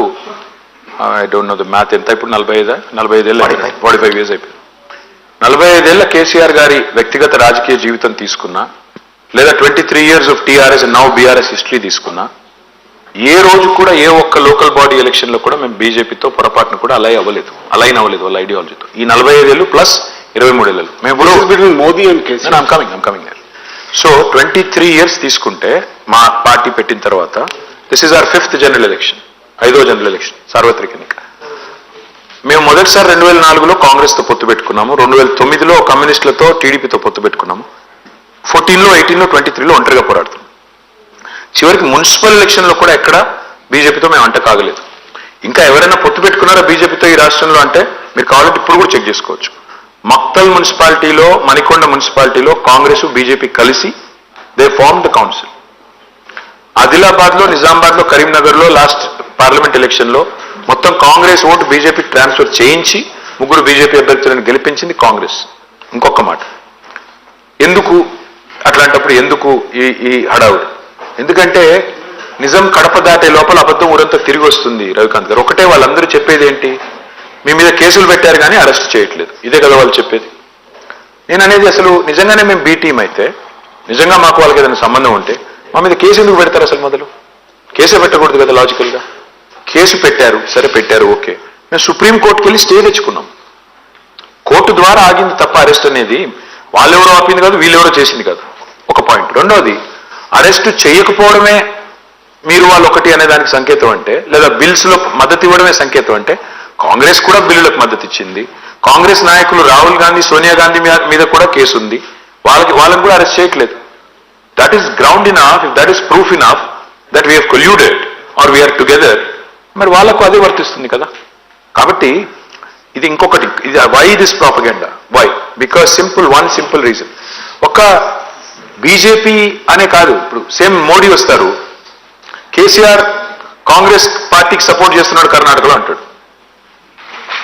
I don't know the math ఎంత, ఇప్పుడు 45 ఏళ్ళు 45 years అయిపోయింది. 45 ఏళ్ల కేసీఆర్ గారి వ్యక్తిగత రాజకీయ జీవితం తీసుకున్నా, లేదా 23 years of TRS and now BRS history తీసుకున్నా, ఏ రోజు కూడా ఏ ఒక్క లోకల్ బాడీ ఎలక్షన్లో కూడా మేము బీజేపీతో పొరపాటును కూడా అలైన్ అవ్వలేదు వాళ్ళ ఐడియాలజీతో. ఈ 45 ఏళ్ళు ప్లస్ 23 ఏళ్ళు మేము Modi and KCR. I'm coming there. So 23 years తీసుకుంటే మా పార్టీ పెట్టిన తర్వాత this is our 5th general election, 5వ జనరల్ ఎలక్షన్, సార్వత్రిక ఎన్నిక. మేము మొదటిసారి 2004లో కాంగ్రెస్తో పొత్తు పెట్టుకున్నాము, 2009లో కమ్యూనిస్టులతో టీడీపీతో పొత్తు పెట్టుకున్నాము, 14లో 18లో 23లో ఒంటరిగా పోరాడుతున్నాం. చివరికి మున్సిపల్ ఎలక్షన్లో కూడా ఎక్కడ బీజేపీతో మేము అంట కాగలేదు. ఇంకా ఎవరైనా పొత్తు పెట్టుకున్నారా బీజేపీతో ఈ రాష్ట్రంలో అంటే మీరు కావాలంటే ఇప్పుడు కూడా చెక్ చేసుకోవచ్చు. మక్తల్ మున్సిపాలిటీలో, మణికొండ మున్సిపాలిటీలో కాంగ్రెస్ బీజేపీ కలిసి దే ఫార్మ్ ద కౌన్సిల్. ఆదిలాబాద్లో, నిజామాబాద్లో, కరీంనగర్లో లాస్ట్ పార్లమెంట్ ఎలక్షన్లో మొత్తం కాంగ్రెస్ ఓటు బీజేపీ ట్రాన్స్ఫర్ చేయించి 3 బీజేపీ అభ్యర్థులను గెలిపించింది కాంగ్రెస్. ఇంకొక మాట, ఎందుకు అట్లాంటప్పుడు ఎందుకు ఈ హడావుడి? ఎందుకంటే నిజం కడప దాటే లోపల అబద్ధం ఊరంతా తిరిగి వస్తుంది. రవికాంత్ గారు ఒకటే వాళ్ళందరూ చెప్పేది ఏంటి? మీ మీద కేసులు పెట్టారు కానీ అరెస్ట్ చేయట్లేదు, ఇదే కదా వాళ్ళు చెప్పేది. నేను అనేది అసలు నిజంగానే మేము బీ టీం అయితే, నిజంగా మాకు వాళ్ళకి ఏదైనా సంబంధం ఉంటే మా మీద కేసు ఎందుకు పెడతారు? అసలు మొదలు కేసే పెట్టకూడదు కదా లాజికల్గా. కేసు పెట్టారు, సరే పెట్టారు, ఓకే. మేము సుప్రీంకోర్టుకి వెళ్ళి స్టే తెచ్చుకున్నాం. కోర్టు ద్వారా ఆగింది తప్ప అరెస్ట్ అనేది వాళ్ళెవరో ఆపింది కాదు, వీళ్ళెవరో చేసింది కాదు. ఒక పాయింట్. రెండోది, అరెస్టు చేయకపోవడమే మీరు వాళ్ళు ఒకటి అనే దానికి సంకేతం అంటే, లేదా బిల్స్లో మద్దతు ఇవ్వడమే సంకేతం అంటే, కాంగ్రెస్ కూడా బిల్లులకు మద్దతు ఇచ్చింది. కాంగ్రెస్ నాయకులు రాహుల్ గాంధీ, సోనియా గాంధీ మీద కూడా కేసు ఉంది. వాళ్ళని కూడా అరెస్ట్ చేయట్లేదు. That is ground enough, if that is proof enough that we have colluded or we're together, మరి వాళ్ళకు అదే వర్తిస్తుంది కదా. కాబట్టి ఇది ఇంకొకటి, ఇది why this propaganda? Why? Because one simple reason. ఒక బీజేపీ అనే కాదు, ఇప్పుడు సేమ్ మోడీ వస్తారు, కేసీఆర్ కాంగ్రెస్ పార్టీకి సపోర్ట్ చేస్తున్నాడు కర్ణాటకలో అంటాడు,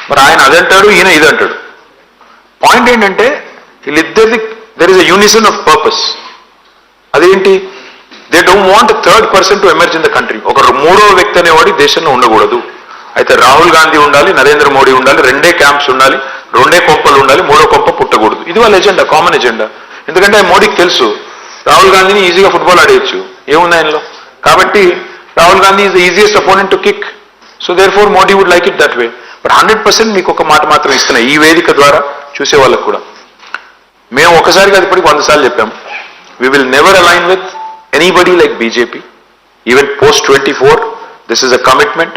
మరి ఆయన అదంటాడు, ఈయన ఇదంటాడు. పాయింట్ ఏంటంటే వీళ్ళిద్దరిది there is a unison of purpose. అదేంటి? They don't want third person to emerge in the country. ఒక 3వ వ్యక్తి అనేవాడి దేశంలో ఉండకూడదు. అయితే రాహుల్ గాంధీ ఉండాలి, నరేంద్ర మోడీ ఉండాలి, 2 క్యాంప్స్ ఉండాలి, 2 కొంపలు ఉండాలి, 3వ కొంప పుట్టకూడదు. ఇది వాళ్ళ ఎజెండా, కామన్ ఎజెండా. ఎందుకంటే మోడీకి తెలుసు రాహుల్ గాంధీని ఈజీగా ఫుట్బాల్ ఆడేయచ్చు, ఏముంది ఆయనలో. కాబట్టి Rahul Gandhi is the easiest opponent to kick. So therefore Modi would like it that way. But 100% మీకు ఒక మాట మాత్రం ఇస్తున్నా ఈ వేదిక ద్వారా చూసే వాళ్ళకు కూడా, మేము ఒకసారి కాదు ఇప్పటికి 100 సార్లు చెప్పాం. We will never align with anybody like BJP. Even post 24, this is a commitment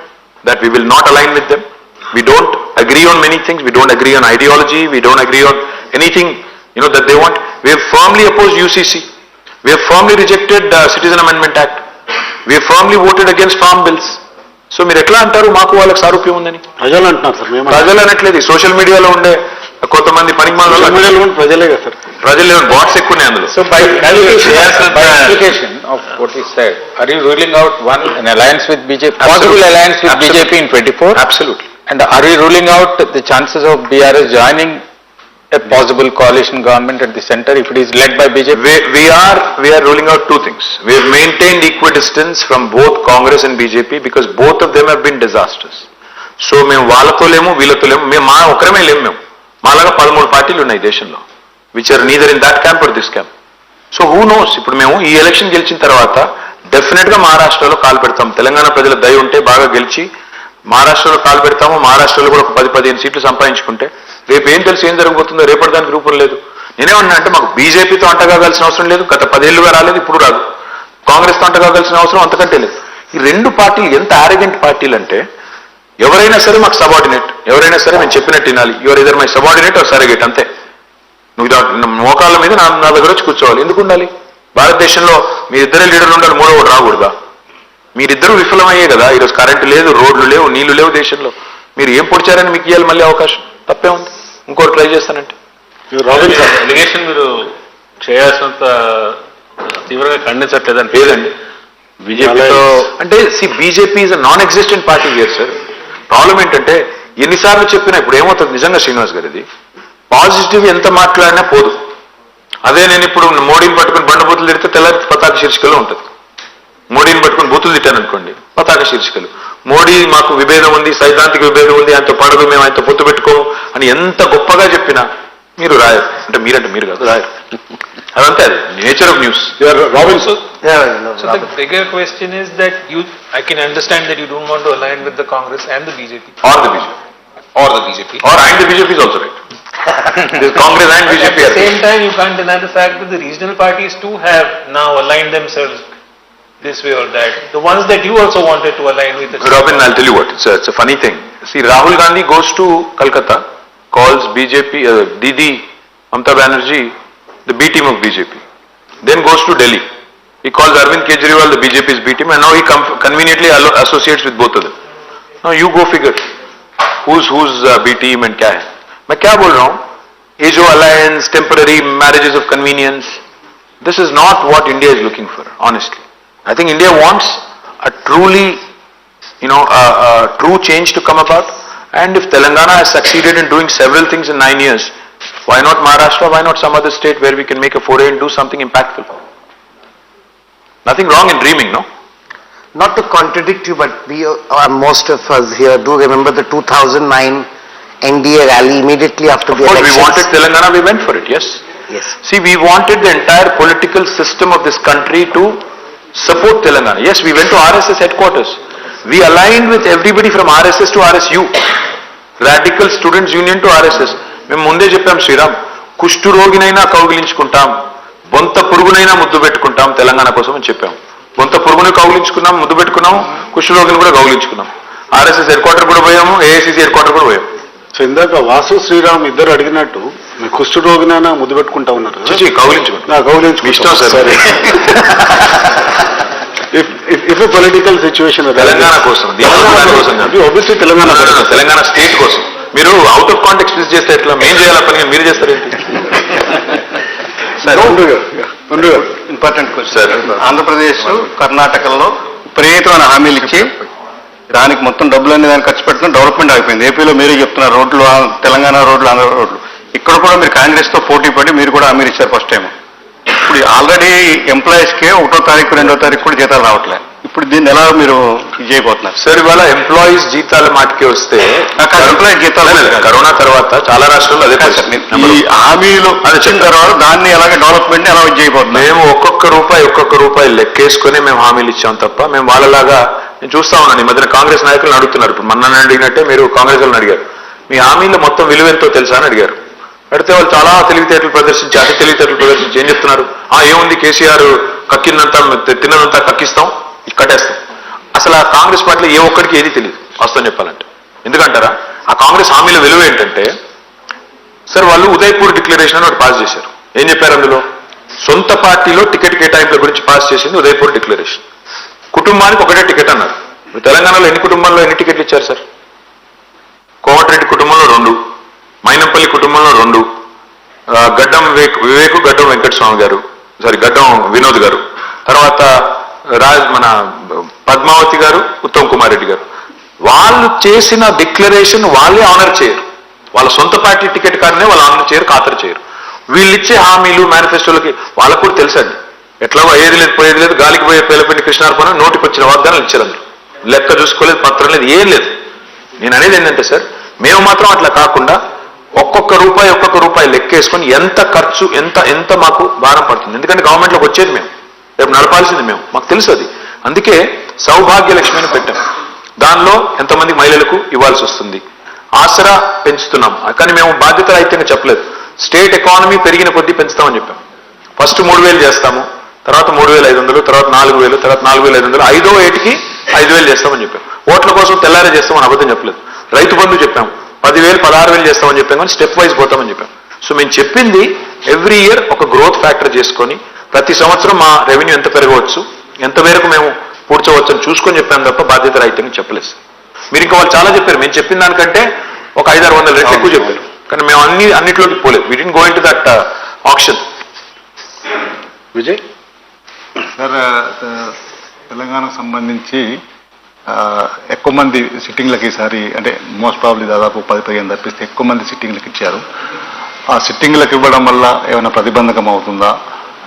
that we will not align with them. We don't agree on many things. We don't agree on ideology. We don't agree on anything, that they want. We have firmly opposed UCC. We have firmly rejected Citizen Amendment Act. We have firmly voted against farm bills. So మీరు ఎట్లా అంటారు మాకు వాళ్ళకి సారూప్యం ఉందని? ప్రజలు అంటున్నారు సార్. మేము ప్రజలు అనట్లేదు. సోషల్ మీడియాలో ఉండే కొంతమంది పనికి ప్రజలే కదా సార్. ప్రజలు బాట్స్ ఎక్కువనే అందులో. So by implication of what he said, are you ruling out an alliance with BJP, possible alliance with BJP in 24? Absolutely. And are you ruling out the chances of BRS joining a possible coalition government at the center if it is led by BJP? We are ruling out two things. We have maintained equidistance from both Congress and BJP because both of them have been disastrous. So మేము వాళ్ళతో లేము వీళ్ళతో లేము, మేము మా ఒకరమే లేము. మేము మాలాగా 13 పార్టీలు ఉన్నాయి దేశంలో, which are neither in that camp or this camp. So who knows, ఇప్పుడు మేము ఈ ఎలక్షన్ గెలిచిన తర్వాత డెఫినెట్ గా మహారాష్ట్రలో కాలు పెడతాం. తెలంగాణ ప్రజల దయ ఉంటే బాగా గెలిచి మహారాష్ట్రలో కాలు పెడతాము. మహారాష్ట్రలో కూడా ఒక 10-15 సీట్లు సంపాదించుకుంటే రేపు ఏం తెలుసు ఏం జరగబోతుందో, రేపటి దానికి రూపం లేదు. నేనేమన్నా అంటే మాకు బీజేపీతో అంటగాగాల్సిన అవసరం లేదు, గత 10 ఏళ్లుగా రాలేదు, ఇప్పుడు రాదు. కాంగ్రెస్తో అంటగాగాల్సిన అవసరం అంతకంటే లేదు. ఈ రెండు పార్టీలు ఎంత ఆరోగెంట్ పార్టీలు అంటే ఎవరైనా సరే మాకు సబార్డినేట్, ఎవరైనా సరే మేము చెప్పినట్టు వినాలి. You're either my subordinate or surrogate, అంతే. నువ్వు మోకాళ్ళ మీద నా దగ్గర వచ్చి కూర్చోవాలి. ఎందుకు ఉండాలి? భారతదేశంలో మీరిద్దరే లీడర్లు ఉండాలి, మూడో రాకూడదా? మీరిద్దరూ విఫలమయ్యే కదా ఈరోజు. కరెంటు లేదు, రోడ్లు లేవు, నీళ్లు లేవు దేశంలో. మీరు ఏం పొడిచారని మీకు ఇవ్వాలి మళ్ళీ అవకాశం? తప్పే ఉంది. ఇంకోటి ట్రై చేస్తానంటే ఎలిగేషన్ మీరు చేయాల్సినంత తీవ్రంగా ఖండించట్లేదని లేదండి. బీజేపీతో అంటే BJP is a non existent party here sir. Problem ఏంటంటే ఎన్నిసార్లు చెప్పినా ఇప్పుడు ఏమవుతుంది నిజంగా శ్రీనివాస్ గారు, ఇది పాజిటివ్ ఎంత మాట్లాడినా పోదు. అదే నేను ఇప్పుడు మోడీని పట్టుకుని బండబూతులు తిడితే తెల్లారి పతాక శీర్షికలో ఉంటుంది. మోడీని పట్టుకుని బూతులు తిట్టాను అనుకోండి, పతాక శీర్షికలు. మోడీ మాకు విభేదం ఉంది, సైద్ధాంతిక విభేదం ఉంది, ఆయనతో పడదు, మేము ఆయనతో పొత్తు పెట్టుకోము అని ఎంత గొప్పగా చెప్పినా మీరు రాయరు. అంటే మీరు కాదు, రాయరు. అదంతే, అది nature of news. Robinson? So the bigger question is that I can understand that you don't want to align with the Congress and the BJP. Or the BJP. Or the BJP. Or and the BJP is also right. This Congress and BJP At the same time, you can't deny the fact that the regional parties too have now aligned themselves this way or that. The ones that you also wanted to align with. Robin, I'll tell you what, it's a funny thing. See, Rahul Gandhi goes to Calcutta, calls BJP, Didi, Mamata Banerjee, the B team of BJP. Then goes to Delhi. He calls Arvind Kejriwal, the BJP's B team, and now he conveniently associates with both of them. Now you go figure. Who's B team and kya hai? मैं क्या बोल रहा हूँ? ये जो alliance, temporary marriages of convenience, this is not what India is looking for, honestly. I think India wants a truly, a true change to come about. And if Telangana has succeeded in doing several things in 9 years, why not Maharashtra? Why not some other state where we can make a foray and do something impactful? Nothing wrong in dreaming, no? Not to contradict you, but most of us here do remember the 2009 NDA rally immediately after the elections. We wanted Telangana, we went for it, yes. Yes. See, we wanted the entire political system of this country to support Telangana. Yes, we went to RSS headquarters. We aligned with everybody from RSS to RSU. Radical Students Union to RSS. మేము ముందే చెప్పాం శ్రీరామ్, కుష్టు రోగినైనా కౌగిలించుకుంటాం, బొంత పురుగునైనా ముద్దు పెట్టుకుంటాం తెలంగాణ కోసం అని చెప్పాం. బొంత పురుగుని కౌగిలించుకున్నాం, ముద్దు పెట్టుకున్నాం, కుష్టు రోగిని కూడా కౌగిలించుకున్నాం. ఆర్ఎస్ఎస్ హెడ్ క్వార్టర్ కూడా పోయాము, ఏఐసిసి హెడ్ క్వార్టర్ కూడా పోయాం. సో ఇందాక వాసు శ్రీరామ్ ఇద్దరు అడిగినట్టు మీ కుష్టు రోగినైనా ముద్దు పెట్టుకుంటా ఉన్నారు. కౌగిలించుకుంటాం ఇష్టం sir. If a political situation Telangana కోసం, obviously తెలంగాణ స్టేట్ కోసం మీరు అవుట్ ఆఫ్ కాంటెక్స్ట్ యూజ్ చేస్తే ఎట్లా? మేం చేయాల పని మీరు చేస్తారేంటి? Important question. ఆంధ్రప్రదేశ్, కర్ణాటకలో విపరీతమైన హామీలు ఇచ్చి దానికి మొత్తం డబ్బులన్నీ దాన్ని ఖర్చు పెట్టడం డెవలప్మెంట్ అయిపోయింది. ఏపీలో మీరే చెప్తున్నారు రోడ్లు, తెలంగాణ రోడ్లు, ఆంధ్ర రోడ్లు. ఇక్కడ కూడా మీరు కాంగ్రెస్ తో పోటీ పడి మీరు కూడా హామీలు ఇచ్చారు ఫస్ట్ టైం. ఇప్పుడు ఆల్రెడీ ఎంప్లాయీస్కే 1వ తారీఖు 2వ తారీఖు కూడా జీతాలు రావట్లేదు. ఇప్పుడు దీన్ని ఎలా మీరు చేయబోతున్నారు సార్? ఇవాళ ఎంప్లాయీస్ జీతాల మాటకి వస్తే ఎంప్లాయీ జీతాలు కరోనా తర్వాత చాలా రాష్ట్రాల్లో అదే ఈ హామీలు వచ్చిన తర్వాత దాన్ని ఎలాగే డెవలప్మెంట్ ఎలా చేయబోతున్నారు? మేము ఒక్కొక్క రూపాయి లెక్కేసుకుని మేము హామీలు ఇచ్చాం తప్ప మేము వాళ్ళలాగా, నేను చూస్తా ఉన్నాను ఈ మధ్యన కాంగ్రెస్ నాయకులను అడుగుతున్నారు. ఇప్పుడు మొన్న అడిగినట్టే మీరు కాంగ్రెస్ వాళ్ళని అడిగారు, మీ హామీలో మొత్తం విలువ ఎంతో తెలుసా అని అడిగారు. పెడితే వాళ్ళు చాలా తెలివితేటలు ప్రదర్శించి అతి తెలివితేటలు ప్రదర్శించి ఏం చెప్తున్నారు, ఏముంది కేసీఆర్ కక్కినంతా తిన్నదంతా కక్కిస్తాం కట్టేస్తాం. అసలు ఆ కాంగ్రెస్ పార్టీలో ఏ ఒక్కడికి ఏది తెలియదు వాస్తవం చెప్పాలంటే. ఎందుకంటారా, ఆ కాంగ్రెస్ హామీల విలువ ఏంటంటే, సార్ వాళ్ళు ఉదయపూర్ డిక్లరేషన్ అని ఒకటి పాస్ చేశారు. ఏం చెప్పారు అందులో, సొంత పార్టీలో టికెట్ కేటాయింపుల గురించి పాస్ చేసింది ఉదయపూర్ డిక్లరేషన్. కుటుంబానికి ఒకటే టికెట్ అన్నారు. తెలంగాణలో ఎన్ని కుటుంబాల్లో ఎన్ని టికెట్లు ఇచ్చారు సార్? కోమటిరెడ్డి కుటుంబంలో 2, మైనంపల్లి కుటుంబంలో 2, గడ్డం వివేకు గడ్డం వెంకటస్వామి గారు, గడ్డం వినోద్ గారు, తర్వాత మన పద్మావతి గారు, ఉత్తమ్ కుమార్ రెడ్డి గారు. వాళ్ళు చేసిన డిక్లరేషన్ వాళ్ళే ఆనర్ చేయరు. వాళ్ళ సొంత పార్టీ టికెట్ కార్డునే వాళ్ళు ఆనర్ చేయరు, ఖాతరు చేయరు. వీళ్ళిచ్చే హామీలు మేనిఫెస్టోలకి వాళ్ళకు కూడా తెలుసండి. ఎట్లాగో అయ్యేది లేదు పోయేది లేదు, గాలికి పోయే పేలపిండి కృష్ణార్పణ నోటికి వచ్చిన వాగ్దానాలు ఇచ్చారు. అందులో లెక్క చూసుకోలేదు, పత్రం లేదు, ఏం లేదు. నేను అనేది ఏంటంటే సార్, మేము మాత్రం అట్లా కాకుండా ఒక్కొక్క రూపాయి లెక్కేసుకొని ఎంత ఖర్చు ఎంత మాకు భారం పడుతుంది. ఎందుకంటే గవర్నమెంట్లోకి వచ్చేది మేము, రేపు నడపాల్సింది మేము, మాకు తెలుసు అది. అందుకే సౌభాగ్య లక్ష్మిని పెట్టాం. దానిలో ఎంతమంది మహిళలకు ఇవ్వాల్సి వస్తుంది, ఆసరా పెంచుతున్నాం. కానీ మేము బాధ్యత రహితంగా చెప్పలేదు. స్టేట్ ఎకానమీ పెరిగిన కొద్దీ పెంచుతామని చెప్పాం. ఫస్ట్ 3,000 చేస్తాము, తర్వాత 3,500, తర్వాత 4,000, తర్వాత 4,500, 5వ ఏటికి 5,000 చేస్తామని చెప్పాం. ఓట్ల కోసం తెల్లారే చేస్తామని అబద్ధం చెప్పలేదు. రైతు బంధు చెప్పాం, 10,000, 16,000 చేస్తామని చెప్పాం, కానీ స్టెప్ వైజ్ పోతామని చెప్పాం. సో మేము చెప్పింది ఎవ్రీ ఇయర్ ఒక గ్రోత్ ఫ్యాక్టర్ చేసుకొని ప్రతి సంవత్సరం మా రెవెన్యూ ఎంత పెరగవచ్చు, ఎంత మేరకు మేము పూడ్చవచ్చు అని చూసుకొని చెప్పాం తప్ప బాధ్యత రహితంగా చెప్పలేదు. మీరు ఇంకా వాళ్ళు చాలా చెప్పారు, మేము చెప్పిన దానికంటే ఒక 500-600 రెట్లు ఎక్కువ చెప్పారు. కానీ మేము అన్నిట్లోకి పోలేదు. We didn't go into that option. Vijay sir, తెలంగాణకు సంబంధించి ఎక్కువ మంది సిట్టింగ్లకి ఈసారి అంటే మోస్ట్ ప్రాబ్లీ దాదాపు 10-15 తప్పిస్తే ఎక్కువ మంది సిట్టింగ్లకు ఇచ్చారు. ఆ సిట్టింగ్లకు ఇవ్వడం వల్ల ఏమైనా ప్రతిబంధకం అవుతుందా,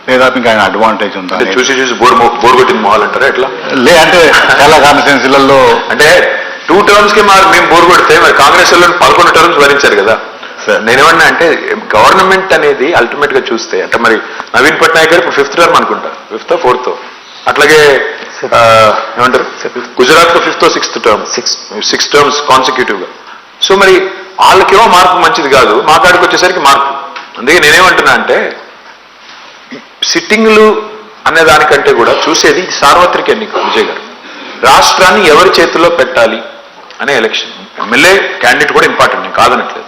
లేదా ఇంకా ఆయన అడ్వాంటేజ్ ఉందా? చూసి బోర్ కొట్టిన మొహాలు అంటారా ఎట్లా? అంటే చాలా కాన్స్టిట్యున్సీలలో అంటే 2 టర్మ్స్కి మేము బోర్ కొడితే మరి కాంగ్రెస్ వాళ్ళు 11 టర్మ్స్ భరించారు కదా. నేనేమన్నా అంటే గవర్నమెంట్ అనేది అల్టిమేట్ గా చూస్తే అంటే మరి నవీన్ పట్నాయక్ గారు ఇప్పుడు 5th టర్మ్ అనుకుంటా, 5th or 4th. అట్లాగే ఏమంటారు గుజరాత్ లో 5th or 6th term, 6 terms consecutive గా. సో మరి వాళ్ళకేమో మార్పు మంచిది కాదు, మా కాడికి వచ్చేసరికి మార్పు. అందుకే నేనేమంటున్నా అంటే సిట్టింగ్లు అనే దానికంటే కూడా చూసేది సార్వత్రిక ఎన్నిక. విజయ్ గారు, రాష్ట్రాన్ని ఎవరి చేతుల్లో పెట్టాలి అనే ఎలక్షన్. ఎమ్మెల్యే క్యాండిడేట్ కూడా ఇంపార్టెంట్, నేను కాదనట్లేదు.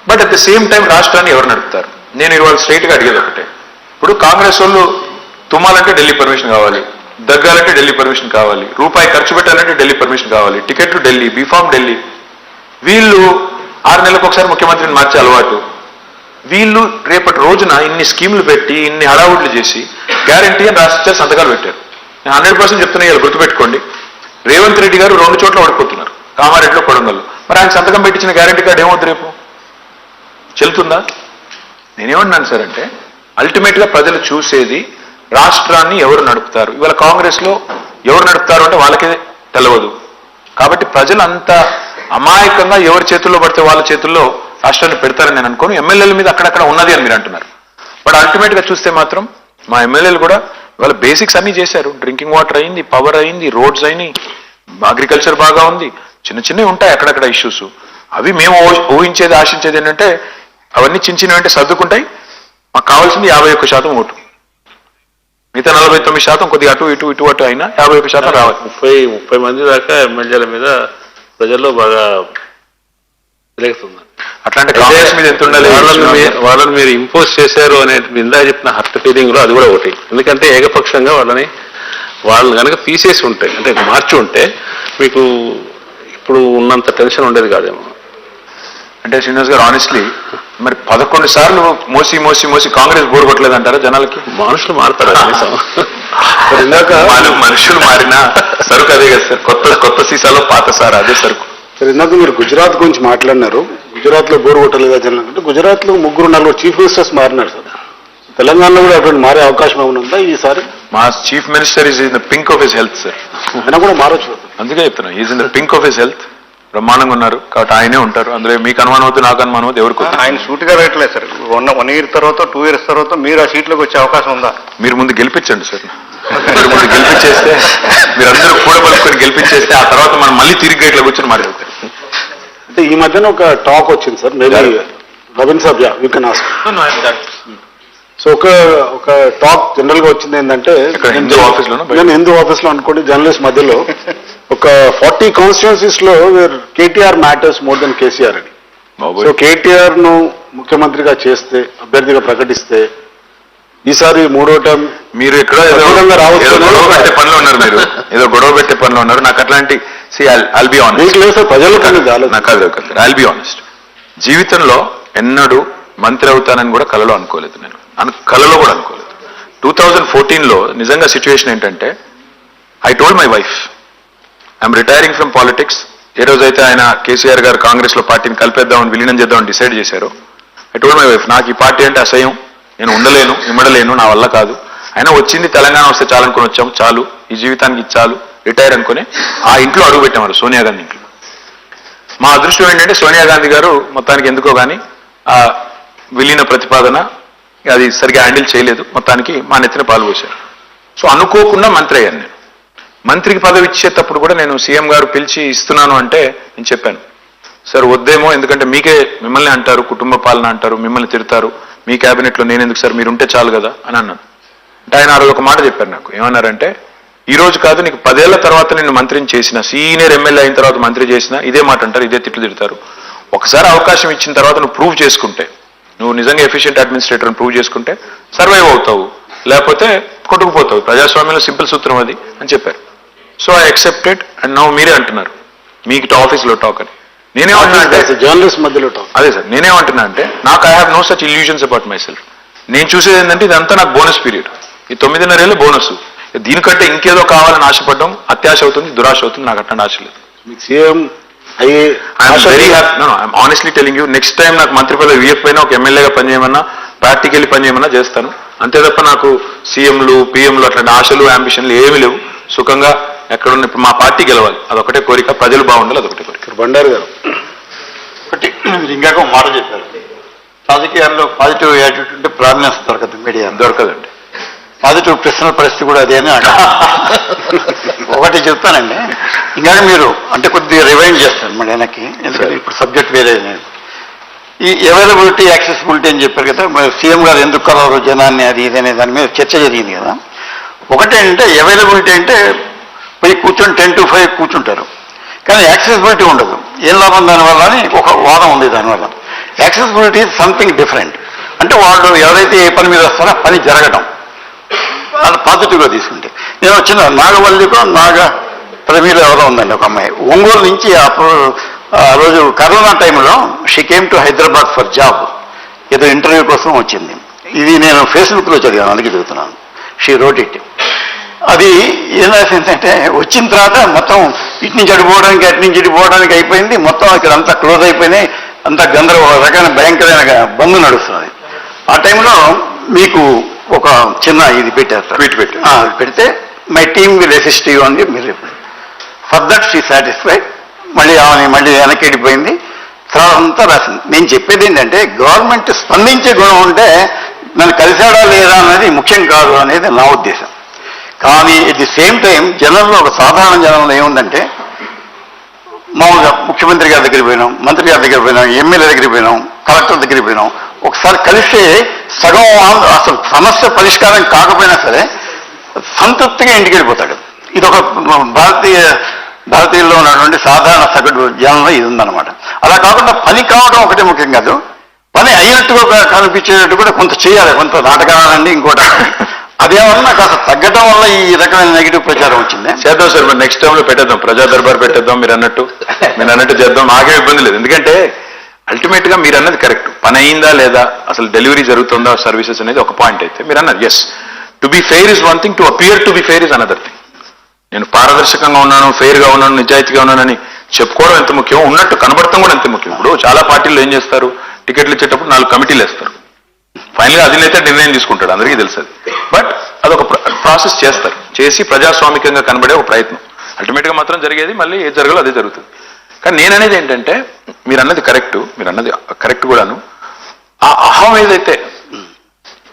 But at the same time రాష్ట్రాన్ని ఎవరు నడుపుతారు? నేను ఇవాళ స్ట్రైట్గా అడిగేది ఒకటే. ఇప్పుడు కాంగ్రెస్ వాళ్ళు తుమ్మాలంటే ఢిల్లీ పర్మిషన్ కావాలి, దగ్గాలంటే ఢిల్లీ పర్మిషన్ కావాలి, రూపాయి ఖర్చు పెట్టాలంటే ఢిల్లీ పర్మిషన్ కావాలి, టికెట్లు ఢిల్లీ, బీఫామ్ ఢిల్లీ. వీళ్ళు 6 నెలలకు ఒకసారి ముఖ్యమంత్రిని మార్చే అలవాటు. వీళ్ళు రేపటి రోజున ఇన్ని స్కీములు పెట్టి ఇన్ని హడావుడ్లు చేసి గ్యారంటీ అని రాసిచ్చారు, సంతకాలు పెట్టారు. నేను 100% చెప్తున్నా, ఇలా గుర్తుపెట్టుకోండి. రేవంత్ రెడ్డి గారు 2 చోట్ల ఓడిపోతున్నారు, కామారెడ్డిలో, కొడంగల్లో. మరి ఆయన సంతకం పెట్టించిన గ్యారంటీ కార్డు ఏమవుతుంది, రేపు చెల్లుతుందా? నేనేమన్నాను సార్ అంటే అల్టిమేట్ గా ప్రజలు చూసేది రాష్ట్రాన్ని ఎవరు నడుపుతారు. ఇవాళ కాంగ్రెస్ లో ఎవరు నడుపుతారు అంటే వాళ్ళకే తెలవదు. కాబట్టి ప్రజలు అంత అమాయకంగా ఎవరి చేతుల్లో పడితే వాళ్ళ చేతుల్లో రాష్ట్రాన్ని పెడతారని నేను అనుకోను. ఎమ్మెల్యేల మీద అక్కడక్కడ ఉన్నది అని మీరు అంటున్నారు. బట్ అల్టిమేట్ గా చూస్తే మాత్రం మా ఎమ్మెల్యేలు కూడా వాళ్ళ బేసిక్స్ అన్ని చేశారు. డ్రింకింగ్ వాటర్ అయింది, పవర్ అయింది, రోడ్స్ అయినాయి, అగ్రికల్చర్ బాగా ఉంది. చిన్నవి ఉంటాయి అక్కడక్కడ ఇష్యూస్. అవి మేము ఊహించేది ఆశించేది ఏంటంటే అవన్నీ చిన్నవి అంటే సర్దుకుంటాయి. మాకు కావాల్సింది 51% ఓటు. మిగతా 49% కొద్దిగా అటు ఇటు అయినా 51% రావాలి. 30 మంది దాకా ఎమ్మెల్యేల మీద ప్రజల్లో బాగా తిరుగుతుంది. అట్లాంటి కాంగ్రెస్ మీద ఎంత ఉండాలి? వాళ్ళని మీరు ఇంపోజ్ చేశారు అనే ఇందా చెప్పిన హర్ట్ ఫీలింగ్ లో అది కూడా ఒకటి. ఎందుకంటే ఏకపక్షంగా వాళ్ళు కనుక తీసేసి ఉంటే అంటే మార్చి ఉంటే మీకు ఇప్పుడు ఉన్నంత టెన్షన్ ఉండేది కాదేమో. అంటే శ్రీనివాస్ గారు, ఆనెస్ట్లీ మరి 11 సార్లు మోసి కాంగ్రెస్ బోర్ కొట్టలేదంటారా జనాలకి? మనుషులు మారుతారు. ఇందాక మనుషులు మారినా సరుకు అదే కదా సార్, కొత్త సీసాలో పాత సార్ అదే సరుకు. సార్, ఇందాక మీరు గుజరాత్ గురించి మాట్లాడినారు. గుజరాత్ లో బోర్ కొట్టలేదా జనం అంటే గుజరాత్ లో 3-4 చీఫ్ మినిస్టర్స్ మారినారు సార్. తెలంగాణలో కూడా అటువంటి మారే అవకాశం ఏమైనా ఉందా ఈసారి? మా chief minister is in the pink of his health sir. ఆయన కూడా మారొచ్చు. అందుకే చెప్తున్నా, is in the pink of his health. బ్రహ్మాండంగా ఉన్నారు కాబట్టి ఆయనే ఉంటారు. అందులో మీకు అనుమానం అవుతుంది, నాకు అనుమానం అవుతుంది, ఎవరికి? ఆయన సూటిగా రేట్లేదు సార్. 1 year తర్వాత 2 years తర్వాత మీరు ఆ సీట్లోకి వచ్చే అవకాశం ఉందా? మీరు ముందు గెలిపించండి సార్. మీరు ముందు గెలిపించేస్తే, మీరందరూ కూడా పలుకొని గెలిపించేస్తే ఆ తర్వాత మనం మళ్ళీ తిరిగి గేట్లో కూర్చొని మాట్లాడతాం. అంటే ఈ మధ్యన ఒక టాక్ వచ్చింది sir, maybe Ravin Sab, yeah, you can ask. No, I'm done. So ఒక టాక్ జనరల్ గా వచ్చింది ఏంటంటే, హిందూ ఆఫీస్లోనూ నేను హిందూ ఆఫీస్ లో అనుకోండి, జర్నలిస్ట్ మధ్యలో ఒక 40 కాన్స్టిట్యున్సీస్ లో KTR matters more than KCR అని. సో కేటీఆర్ ను ముఖ్యమంత్రిగా చేస్తే, అభ్యర్థిగా ప్రకటిస్తే, ఈసారి 3వ టర్మ్ మీరు ఎక్కడో గొడవ పెట్టే పనిలో ఉన్నారు, మీరు ఏదో గొడవ పెట్టే పనిలో ఉన్నారు. నాకు అట్లాంటి I'll be honest. మీకు లేదు సార్, ప్రజలు నాకు I'll be honest. జీవితంలో ఎన్నడూ మంత్రి అవుతానని కూడా కలలో అనుకోలేదు, నేను కలలో కూడా అనుకోలేదు. 2014లో నిజంగా సిచ్యువేషన్ ఏంటంటే, I told my wife I'm retiring from politics. ఏ రోజైతే ఆయన కేసీఆర్ గారు కాంగ్రెస్ లో పార్టీని కలిపేద్దామని, విలీనం చేద్దామని డిసైడ్ చేశారు, ఐ టోల్డ్ మై వైఫ్, నాకు ఈ పార్టీ అంటే అసహ్యం, నేను ఉండలేను, ఇమ్మడలేను, నా వల్ల కాదు. అయినా వచ్చింది తెలంగాణ వస్తే చాలనుకుని వచ్చాం, చాలు, ఈ జీవితానికి చాలు, రిటైర్ అనుకుని ఆ ఇంట్లో అడుగు పెట్టారు, సోనియా గాంధీ ఇంట్లో. మా అదృష్టం ఏంటంటే సోనియా గాంధీ గారు మొత్తానికి ఎందుకో కానీ ఆ విలీన ప్రతిపాదన అది సరిగ్గా హ్యాండిల్ చేయలేదు, మొత్తానికి మా నెత్తిన పాల్గొశారు. సో అనుకోకుండా మంత్రి అయ్యాను నేను. మంత్రికి పదవి ఇచ్చేటప్పుడు కూడా నేను సీఎం గారు పిలిచి ఇస్తున్నాను అంటే నేను చెప్పాను, సార్ వద్దేమో, ఎందుకంటే మిమ్మల్ని అంటారు, కుటుంబ పాలన అంటారు, మిమ్మల్ని తిడతారు, మీ క్యాబినెట్లో నేను ఎందుకు సార్, మీరు ఉంటే చాలు కదా అని అన్నాను. అంటే ఆయన ఆ రోజు ఒక మాట చెప్పారు నాకు, ఏమన్నారంటే, ఈ రోజు కాదు, నీకు 10 ఏళ్ల తర్వాత నిన్ను మంత్రిని చేసిన, సీనియర్ ఎమ్మెల్యే అయిన తర్వాత మంత్రి చేసినా ఇదే మాట అంటారు, ఇదే తిట్లు తిడతారు. ఒకసారి అవకాశం ఇచ్చిన తర్వాత నువ్వు ప్రూవ్ చేసుకుంటే, నువ్వు నిజంగా ఎఫిషియెంట్ అడ్మినిస్ట్రేటర్ ప్రూవ్ చేసుకుంటే సర్వైవ్ అవుతావు, లేకపోతే కొట్టుకుపోతావు. ప్రజాస్వామ్యంలో సింపుల్ సూత్రం అది అని చెప్పారు. So I accepted. And now మీరే అంటున్నారు మీకు ఆఫీస్లో టాక్ అని. నేనేమంటున్నా అంటే, జర్నలిస్ట్ మధ్యలో టాక్ అదే సార్, నేనేమంటున్నా అంటే, నాకు I have no such illusions about myself. నేను చూసేది ఏంటంటే, ఇదంతా నాకు బోనస్ పీరియడ్, ఈ 9.5 ఏళ్ళు బోనస్. దీనికంటే ఇంకేదో కావాలని ఆశపడడం అత్యాశ అవుతుంది, దురాశ అవుతుంది. నాకు అట్లాంటి ఆశ లేదు. CM I'm very happy. I'm honestly telling you, next time నాకు మంత్రి పదవి ఇవ్వకపోయినా ఒక ఎమ్మెల్యేగా పనిచేయమన్నా, పార్టీకి వెళ్ళి పనిచేయమన్నా చేస్తాను. అంతే తప్ప నాకు సీఎంలు పిఎంలు అట్లాంటి ఆశలు అంబిషన్లు ఏమీ లేవు. సుఖంగా ఎక్కడున్న, ఇప్పుడు మా పార్టీ గెలవాలి, అదొకటే కోరిక, ప్రజలు బాగుండాలి, అదొకటే కోరిక. బండారు గారు ఒకటి ఇంకాక ఒక మాట చెప్పారు, రాజకీయాల్లో పాజిటివ్ యాటిట్యూడ్ ఉంటే ప్రామినెన్స్ దొరకదు, మీడియా దొరకదండి. పాజిటివ్ ప్రశ్నల పరిస్థితి కూడా అదే అని ఒకటి చెప్తానండి. ఇంకాక మీరు అంటే కొద్దిగా రివైండ్ చేస్తాను మళ్ళీ వెనక్కి, ఎందుకంటే ఇప్పుడు సబ్జెక్ట్ వేరే. ఈ అవైలబిలిటీ యాక్సెసిబిలిటీ అని చెప్పారు కదా, సీఎం గారు ఎందుకు కలవరు జనాన్ని, అది ఇది అనే దాని మీద చర్చ జరిగింది కదా. ఒకటేంటే అవైలబిలిటీ అంటే పోయి కూర్చొని 10 to 5 కూర్చుంటారు, కానీ యాక్సెసిబిలిటీ ఉండదు. ఏం లాభం దానివల్ల అని ఒక వాదం ఉంది. దానివల్ల యాక్సెసిబిలిటీ ఈజ్ సంథింగ్ డిఫరెంట్. అంటే వాళ్ళు ఎవరైతే ఏ పని మీద వస్తారో ఆ పని జరగడం, అది పాజిటివ్గా తీసుకుంటే. నేను వచ్చిన నాగవల్లికో ప్రమీల ఎవరో ఉందండి, ఒక అమ్మాయి ఒంగోలు నుంచి. ఆ రోజు కరోనా టైంలో she came to Hyderabad for job, ఏదో ఇంటర్వ్యూ కోసం వచ్చింది. ఇది నేను ఫేస్బుక్లో చదివాను, అందుకే చదువుతున్నాను. She wrote it. అది ఏం రాసిందంటే, వచ్చిన తర్వాత మొత్తం ఇటు నుంచి అడిపోవడానికి అటు నుంచి ఇడిపోవడానికి అయిపోయింది, మొత్తం ఇక్కడ అంతా క్లోజ్ అయిపోయినాయి, అంతా గందరగోళ రకమైన భయంకరమైన బంద్ నడుస్తుంది. ఆ టైంలో మీకు ఒక చిన్న ఇది పెట్టారు, ట్వీట్ పెడితే my team will assist you అని మీరు ఫర్ దట్ షీ సాటిస్ఫైడ్. మళ్ళీ వెనక్కి వెళ్ళిపోయింది, తర్వాత అంతా రాసింది. నేను చెప్పేది ఏంటంటే, గవర్నమెంట్ స్పందించే గుణం ఉంటే నన్ను కలిసాడా లేదా అనేది ముఖ్యం కాదు అనేది నా ఉద్దేశం. కానీ ఎట్ ది సేమ్ టైం జనంలో, ఒక సాధారణ జనంలో ఏముందంటే, మామూలుగా ముఖ్యమంత్రి గారి దగ్గరికి పోయినాం, మంత్రి గారి దగ్గరికి పోయినాం, ఎమ్మెల్యే దగ్గరికి పోయినాం, కలెక్టర్ దగ్గరికి పోయినాం, ఒకసారి కలిస్తే సగం అసలు సమస్య పరిష్కారం కాకపోయినా సరే సంతృప్తిగా ఇంటికి వెళ్ళిపోతాడు. ఇది ఒక భారతీయుల్లో ఉన్నటువంటి సాధారణ సగటు జనంలో ఇది ఉందన్నమాట. అలా కాకుండా పని కావడం ఒకటే ముఖ్యం కాదు, పని అయినట్టుగా కనిపించేటట్టు కూడా కొంత చేయాలి, కొంత నాటకాలండి ఇంకోటి. అదేమన్నా కాస్త తగ్గడం వల్ల ఈ రకమైన నెగిటివ్ ప్రచారం వచ్చింది. చేద్దాం సార్, మరి నెక్స్ట్ టైంలో పెట్టేద్దాం, ప్రజా దర్బార్ పెట్టేద్దాం. మీరు అన్నట్టు చేద్దాం, నాకే ఇబ్బంది లేదు. ఎందుకంటే అల్టిమేట్ గా మీరు అన్నది కరెక్ట్. పని అయిందా లేదా, అసలు డెలివరీ జరుగుతుందా సర్వీసెస్ అనేది ఒక పాయింట్ అయితే మీరు అన్నది. Yes, to be fair is one thing, to appear to be fair is another thing. నేను పారదర్శకంగా ఉన్నాను, ఫెయిర్గా ఉన్నాను, నిజాయితీగా ఉన్నానని చెప్పుకోవడం ఎంత ముఖ్యం, ఉన్నట్టు కనబడటం కూడా ఎంత ముఖ్యం. ఇప్పుడు చాలా పార్టీలు ఏం చేస్తారు, టికెట్లు ఇచ్చేటప్పుడు 4 కమిటీలు వేస్తారు, ఫైనల్గా అధినేత నిర్ణయం తీసుకుంటాడు, అందరికీ తెలుసు. బట్ అదొక ప్రాసెస్ చేస్తారు, చేసి ప్రజాస్వామికంగా కనబడే ఒక ప్రయత్నం. అల్టిమేట్గా మాత్రం జరిగేది మళ్ళీ ఏది జరగాలో అదే జరుగుతుంది. కానీ నేను అనేది ఏంటంటే, మీరు అన్నది కరెక్ట్ కూడాను. ఆ అహం ఏదైతే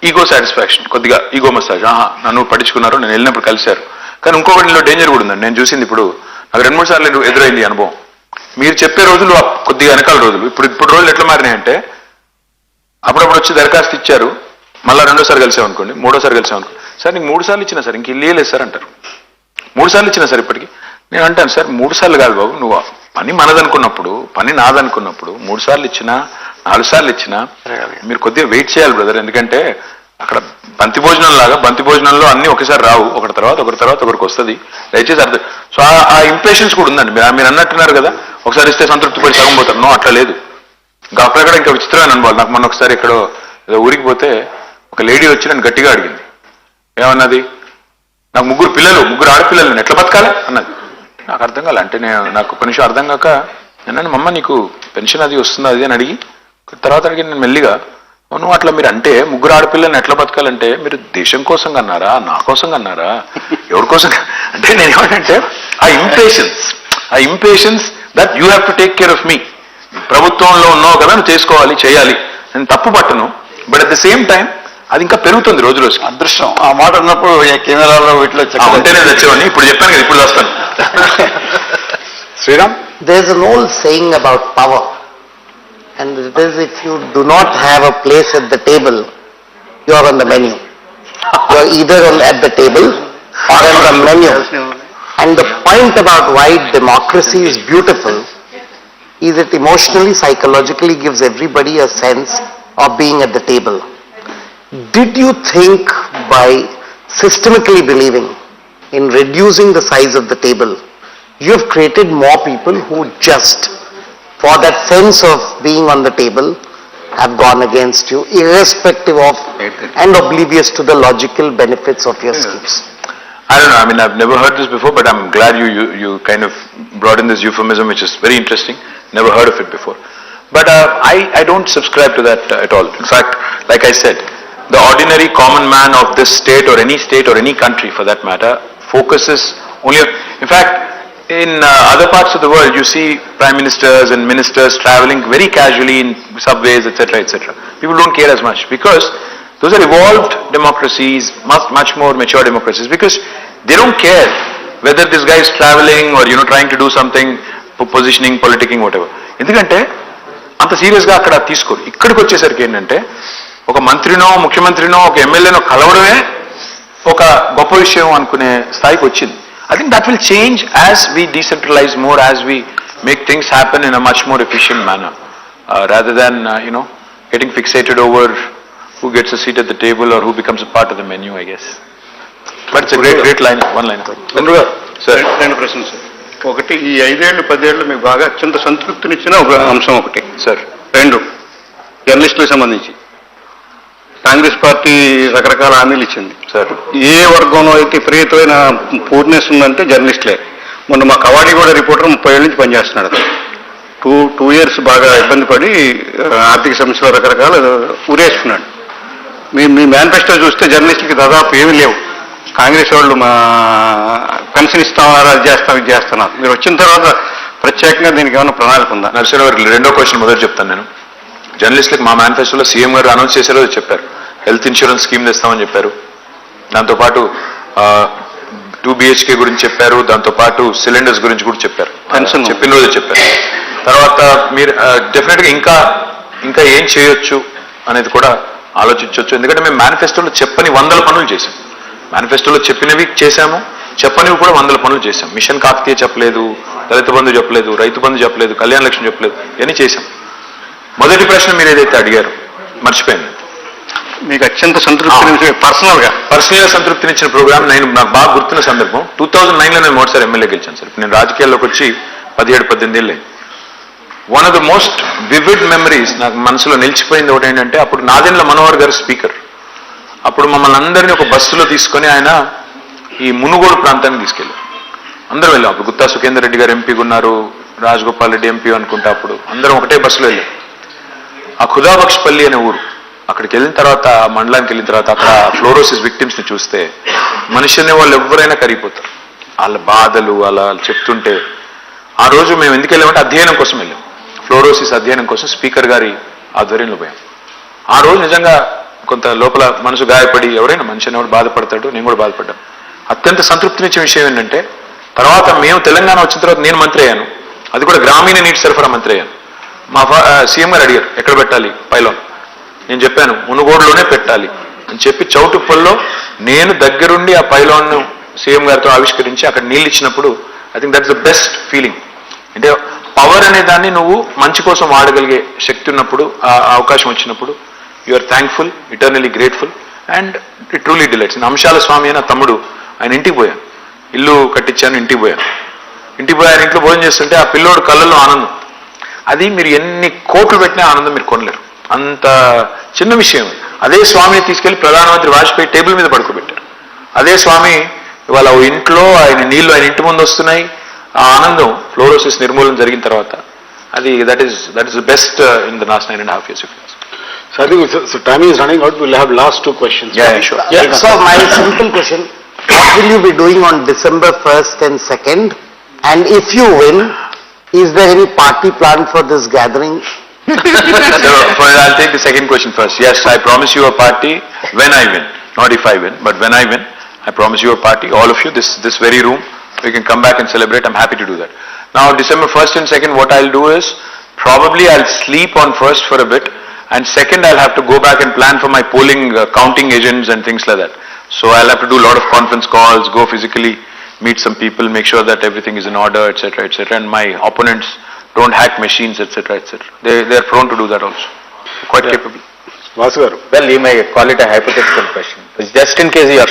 ఈగో సాటిస్ఫాక్షన్, కొద్దిగా ఈగో మసాజ్, నన్ను పట్టించుకున్నారు, నేను వెళ్ళినప్పుడు కలిశారు. కానీ ఇంకొకటిలో డేంజర్ కూడా ఉందండి. నేను చూసింది, ఇప్పుడు నాకు 2-3 సార్లు ఎదురైంది అనుభవం. మీరు చెప్పే రోజులు కొద్దిగా వెనకాల రోజులు, ఇప్పుడు రోజులు ఎట్లా మారినాయంటే, అప్పుడప్పుడు వచ్చి దరఖాస్తు ఇచ్చారు, మళ్ళీ రెండోసారి కలిసామనుకోండి, మూడోసారి కలిసామనుకోండి, సార్ నీకు 3 సార్లు ఇచ్చినా సార్ ఇంక ఇల్లు లేదు సార్ అంటారు. 3 సార్లు ఇచ్చినా సార్ ఇప్పటికి. నేను అంటాను, సార్ 3 సార్లు కాదు బాబు, నువ్వు పని మనదనుకున్నప్పుడు, పని నాదనుకున్నప్పుడు 3 సార్లు ఇచ్చినా 4 సార్లు ఇచ్చినా మీరు కొద్దిగా వెయిట్ చేయాలి బ్రదర్. ఎందుకంటే అక్కడ బంతి భోజనం లాగా, బంతి భోజనంలో అన్ని ఒకసారి రావు, ఒకటి తర్వాత ఒకరికి వస్తుంది. దయచేసి అర్థం. సో ఆ ఇంపేషన్స్ కూడా ఉందండి. మీరు అన్నట్టున్నారు కదా, ఒకసారి ఇస్తే సంతృప్తి పడి సగం పోతారు. నో, అట్లా లేదు. ఇంకా అక్కడక్కడ ఇంకా విచిత్రమైన అనుభవాలు. నాకు మొన్న ఒకసారి ఎక్కడో ఏదో ఊరికి పోతే ఒక లేడీ వచ్చి నన్ను గట్టిగా అడిగింది. ఏమన్నది? నాకు 3 పిల్లలు, 3 ఆడపిల్లలు, నేను ఎట్లా బతకాలి అన్నది. నాకు అర్థం కాలే. అంటే నాకు ఒక నిమిషం అర్థం కాక నేను మమ్మ నీకు పెన్షన్ అది వస్తుందా అది అని అడిగి, తర్వాత అడిగి నేను మెల్లిగా, నువ్వు అట్లా మీరు అంటే 3 ఆడపిల్లల్ని ఎట్లా బతకాలంటే మీరు దేశం కోసం కన్నారా, నా కోసం కన్నారా, ఎవరి కోసం? అంటే నేను ఏమంటే ఆ impatience that you have to take care of me. ప్రభుత్వంలో ఉన్నావు కదా, నువ్వు చేసుకోవాలి, చేయాలి. నేను తప్పు పట్టను. But at the same time అది ఇంకా పెరుగుతుంది రోజు రోజుకి. అదృష్టం ఆ మాట ఉన్నప్పుడు కెమెరాలో వీటిలో ఉంటేనే తెచ్చేవాడిని. ఇప్పుడు చెప్పాను కదా, ఇప్పుడు వస్తాను. Sriram, There's an old saying about power, and it is, if you do not have a place at the table, you are on the menu. You are either at the table or on the menu. And the point about why democracy is beautiful is it emotionally, psychologically gives everybody a sense of being at the table. Did you think by systemically believing in reducing the size of the table, you have created more people who just, for that sense of being on the table, have gone against you, irrespective of and oblivious to the logical benefits of your schemes? I don't know. I mean, I've never heard this before, but I'm glad you kind of brought in this euphemism, which is very interesting. Never heard of it before. But I don't subscribe to that at all. In fact, like I said, the ordinary common man of this state or any country for that matter focuses only on, in fact, in other parts of the world you see prime ministers and ministers traveling very casually in subways, etc., etc. People don't care as much because those are evolved democracies, much more mature democracies, because they don't care whether this guy is traveling or trying to do something, positioning, politicking, whatever. ఎందుకంటే అంత సీరియస్గా అక్కడ తీసుకోరు. ఇక్కడికి వచ్చేసరికి ఏంటంటే ఒక మంత్రినో, ముఖ్యమంత్రినో, ఒక ఎమ్మెల్యేనో కలవడమే ఒక గొప్ప విషయం అనుకునే స్థాయికి వచ్చింది. I think that will change as we decentralize more, as we make things happen in a much more efficient manner, rather than getting fixated over who gets a seat at the table or who becomes a part of the menu, I guess. But it's a great line, one line. Sir, రెండు ప్రశ్నలు సార్. ఒకటి, ఈ 5 ఏళ్ళు 10 ఏళ్ళు మీకు బాగా అత్యంత సంతృప్తినిచ్చిన ఒక అంశం ఒకటి సార్. 2, జర్నలిస్టులకు సంబంధించి కాంగ్రెస్ పార్టీ రకరకాల హామీలు ఇచ్చింది సార్. ఏ వర్గంలో అయితే విపరీతమైన పూర్నెస్ ఉందంటే జర్నలిస్టులే. మొన్న మా కవాడి కూడా రిపోర్టర్ 30 ఏళ్ళ నుంచి పనిచేస్తున్నాడు. 2 years బాగా ఇబ్బంది పడి ఆర్థిక సమస్యలు రకరకాల ఊరేసుకున్నాడు. మీ మేనిఫెస్టో చూస్తే జర్నలిస్టులకి దాదాపు ఏమీ లేవు. కాంగ్రెస్ వాళ్ళు మా పెన్షన్ ఇస్తామన్నారు, అది చేస్తాం, ఇది చేస్తున్నారు. మీరు వచ్చిన తర్వాత ప్రత్యేకంగా దీనికి ఏమైనా ప్రణాళిక ఉందా? నరసింహ గారు, రెండో క్వశ్చన్ మొదలు చెప్తాను నేను. జర్నలిస్టులకు మా మేనిఫెస్టోలో సీఎం గారు అనౌన్స్ చేశారో చెప్పారు. హెల్త్ ఇన్సూరెన్స్ స్కీమ్ తెస్తామని చెప్పారు. దాంతోపాటు 2 BHK గురించి చెప్పారు. దాంతోపాటు సిలిండర్స్ గురించి కూడా చెప్పారు. చెప్పిన రోజే చెప్పారు. తర్వాత మీరు డెఫినెట్గా ఇంకా ఏం చేయొచ్చు అనేది కూడా ఆలోచించవచ్చు. ఎందుకంటే మేము మేనిఫెస్టోలో చెప్పని 100 పనులు చేశాం. మేనిఫెస్టోలో చెప్పినవి చేశాము, చెప్పనివి కూడా 100 పనులు చేశాం. మిషన్ కాకతీయ చెప్పలేదు, దళిత బంధు చెప్పలేదు, రైతు బంధు చెప్పలేదు, కళ్యాణ లక్ష్మి చెప్పలేదు, ఇవన్నీ చేశాం. మొదటి ప్రశ్న మీరు ఏదైతే అడిగారు మర్చిపోయింది. మీకు అత్యంత సంతృప్తి పర్సనల్గా సంతృప్తినిచ్చిన ప్రోగ్రామ్ నాకు బాగా గుర్తున్న సందర్భం 2009లో నేను మొదటిసారి ఎమ్మెల్యే గెలిచాను సార్. నేను రాజకీయాల్లోకి వచ్చి 17-18 ఏళ్ళు. One of the most vivid memories నాకు మనసులో నిలిచిపోయింది ఒకటి ఏంటంటే, అప్పుడు నాదెండ్ల మనోహర్ గారు స్పీకర్. అప్పుడు మమ్మల్ని అందరినీ ఒక బస్సులో తీసుకొని ఆయన ఈ మునుగోడు ప్రాంతానికి తీసుకెళ్ళారు. అందరూ వెళ్ళాం. అప్పుడు గుత్తా సుఖేందర్ రెడ్డి గారు ఎంపీగా ఉన్నారు, రాజగోపాల్ రెడ్డి ఎంపీ అనుకుంటా. అప్పుడు అందరం ఒకటే బస్సులో వెళ్ళాం. ఆ ఖుదాబక్షపల్లి అనే ఊరు, అక్కడికి వెళ్ళిన తర్వాత, మండలానికి వెళ్ళిన తర్వాత అక్కడ ఫ్లోరోసిస్ విక్టిమ్స్ని చూస్తే మనిషి అనే వాళ్ళు ఎవరైనా కరిగిపోతారు. వాళ్ళ బాధలు అలా చెప్తుంటే, ఆ రోజు మేము ఎందుకు వెళ్ళామంటే అధ్యయనం కోసం వెళ్ళాం. ఫ్లోరోసిస్ అధ్యయనం కోసం స్పీకర్ గారి ఆధ్వర్యంలో పోయాం. ఆ రోజు నిజంగా కొంత లోపల మనసు గాయపడి, ఎవరైనా మనిషి అనేవాడు బాధపడతాడు, నేను కూడా బాధపడ్డాను. అత్యంత సంతృప్తినిచ్చే విషయం ఏంటంటే, తర్వాత మేము తెలంగాణ వచ్చిన తర్వాత నేను మంత్రి అయ్యాను. అది కూడా గ్రామీణ నీటి సరఫరా మంత్రి అయ్యాను. మా సీఎం గారు అడిగారు ఎక్కడ పెట్టాలి పైలాన్. నేను చెప్పాను మునుగోడులోనే పెట్టాలి అని చెప్పి చౌటుప్పల్లో నేను దగ్గరుండి ఆ పైలాన్ను సీఎం గారితో ఆవిష్కరించి అక్కడ నీళ్ళు ఇచ్చినప్పుడు I think that's the best feeling. అంటే పవర్ అనే దాన్ని నువ్వు మంచి కోసం వాడగలిగే శక్తి ఉన్నప్పుడు, ఆ అవకాశం వచ్చినప్పుడు you are thankful, eternally grateful and it truly delights. అంశాల స్వామి అయిన తమ్ముడు ఆయన ఇంటికి పోయాను, ఇల్లు కట్టించాను, ఇంటికి పోయాను. ఆయన ఇంట్లో భోజనం చేస్తుంటే ఆ పిల్లోడు కళ్ళల్లో ఆనందం, అది మీరు ఎన్ని కోట్లు పెట్టినా ఆనందం మీరు కొనలేరు, అంత చిన్న విషయం. అదే స్వామిని తీసుకెళ్లి ప్రధానమంత్రి వాజ్పేయి టేబుల్ మీద పడుకోబెట్టారు. అదే స్వామి ఇవాళ ఇంట్లో ఆయన నీళ్లు ఆయన ఇంటి ముందు వస్తున్నాయి, ఆ ఆనందం ఫ్లోరోసిస్ నిర్మూలన జరిగిన తర్వాత అది that is the best in the last 9.5 years. So I think so time is running out. We'll have last 2 questions. Yeah, sure. Yeah, so my simple question, what will you be doing on December 1st and 2nd? And if you win, is there any party planned for this gathering? So, I'll take the second question first. Yes, I promise you a party when I win, not if I win, but when I win, I promise you a party, all of you, this very room, we can come back and celebrate. I'm happy to do that. Now, December 1st and 2nd, what I'll do is, probably I'll sleep on 1st for a bit, and 2nd I'll have to go back and plan for my polling, counting agents and things like that. So I'll have to do a lot of conference calls, go physically, meet some people, make sure that everything is in order, etc., etc. And my opponents don't hack machines, etc., etc. They're prone to do that also. Quite capable. Vasu garu. Well, you may call it a hypothetical question. Just in case you are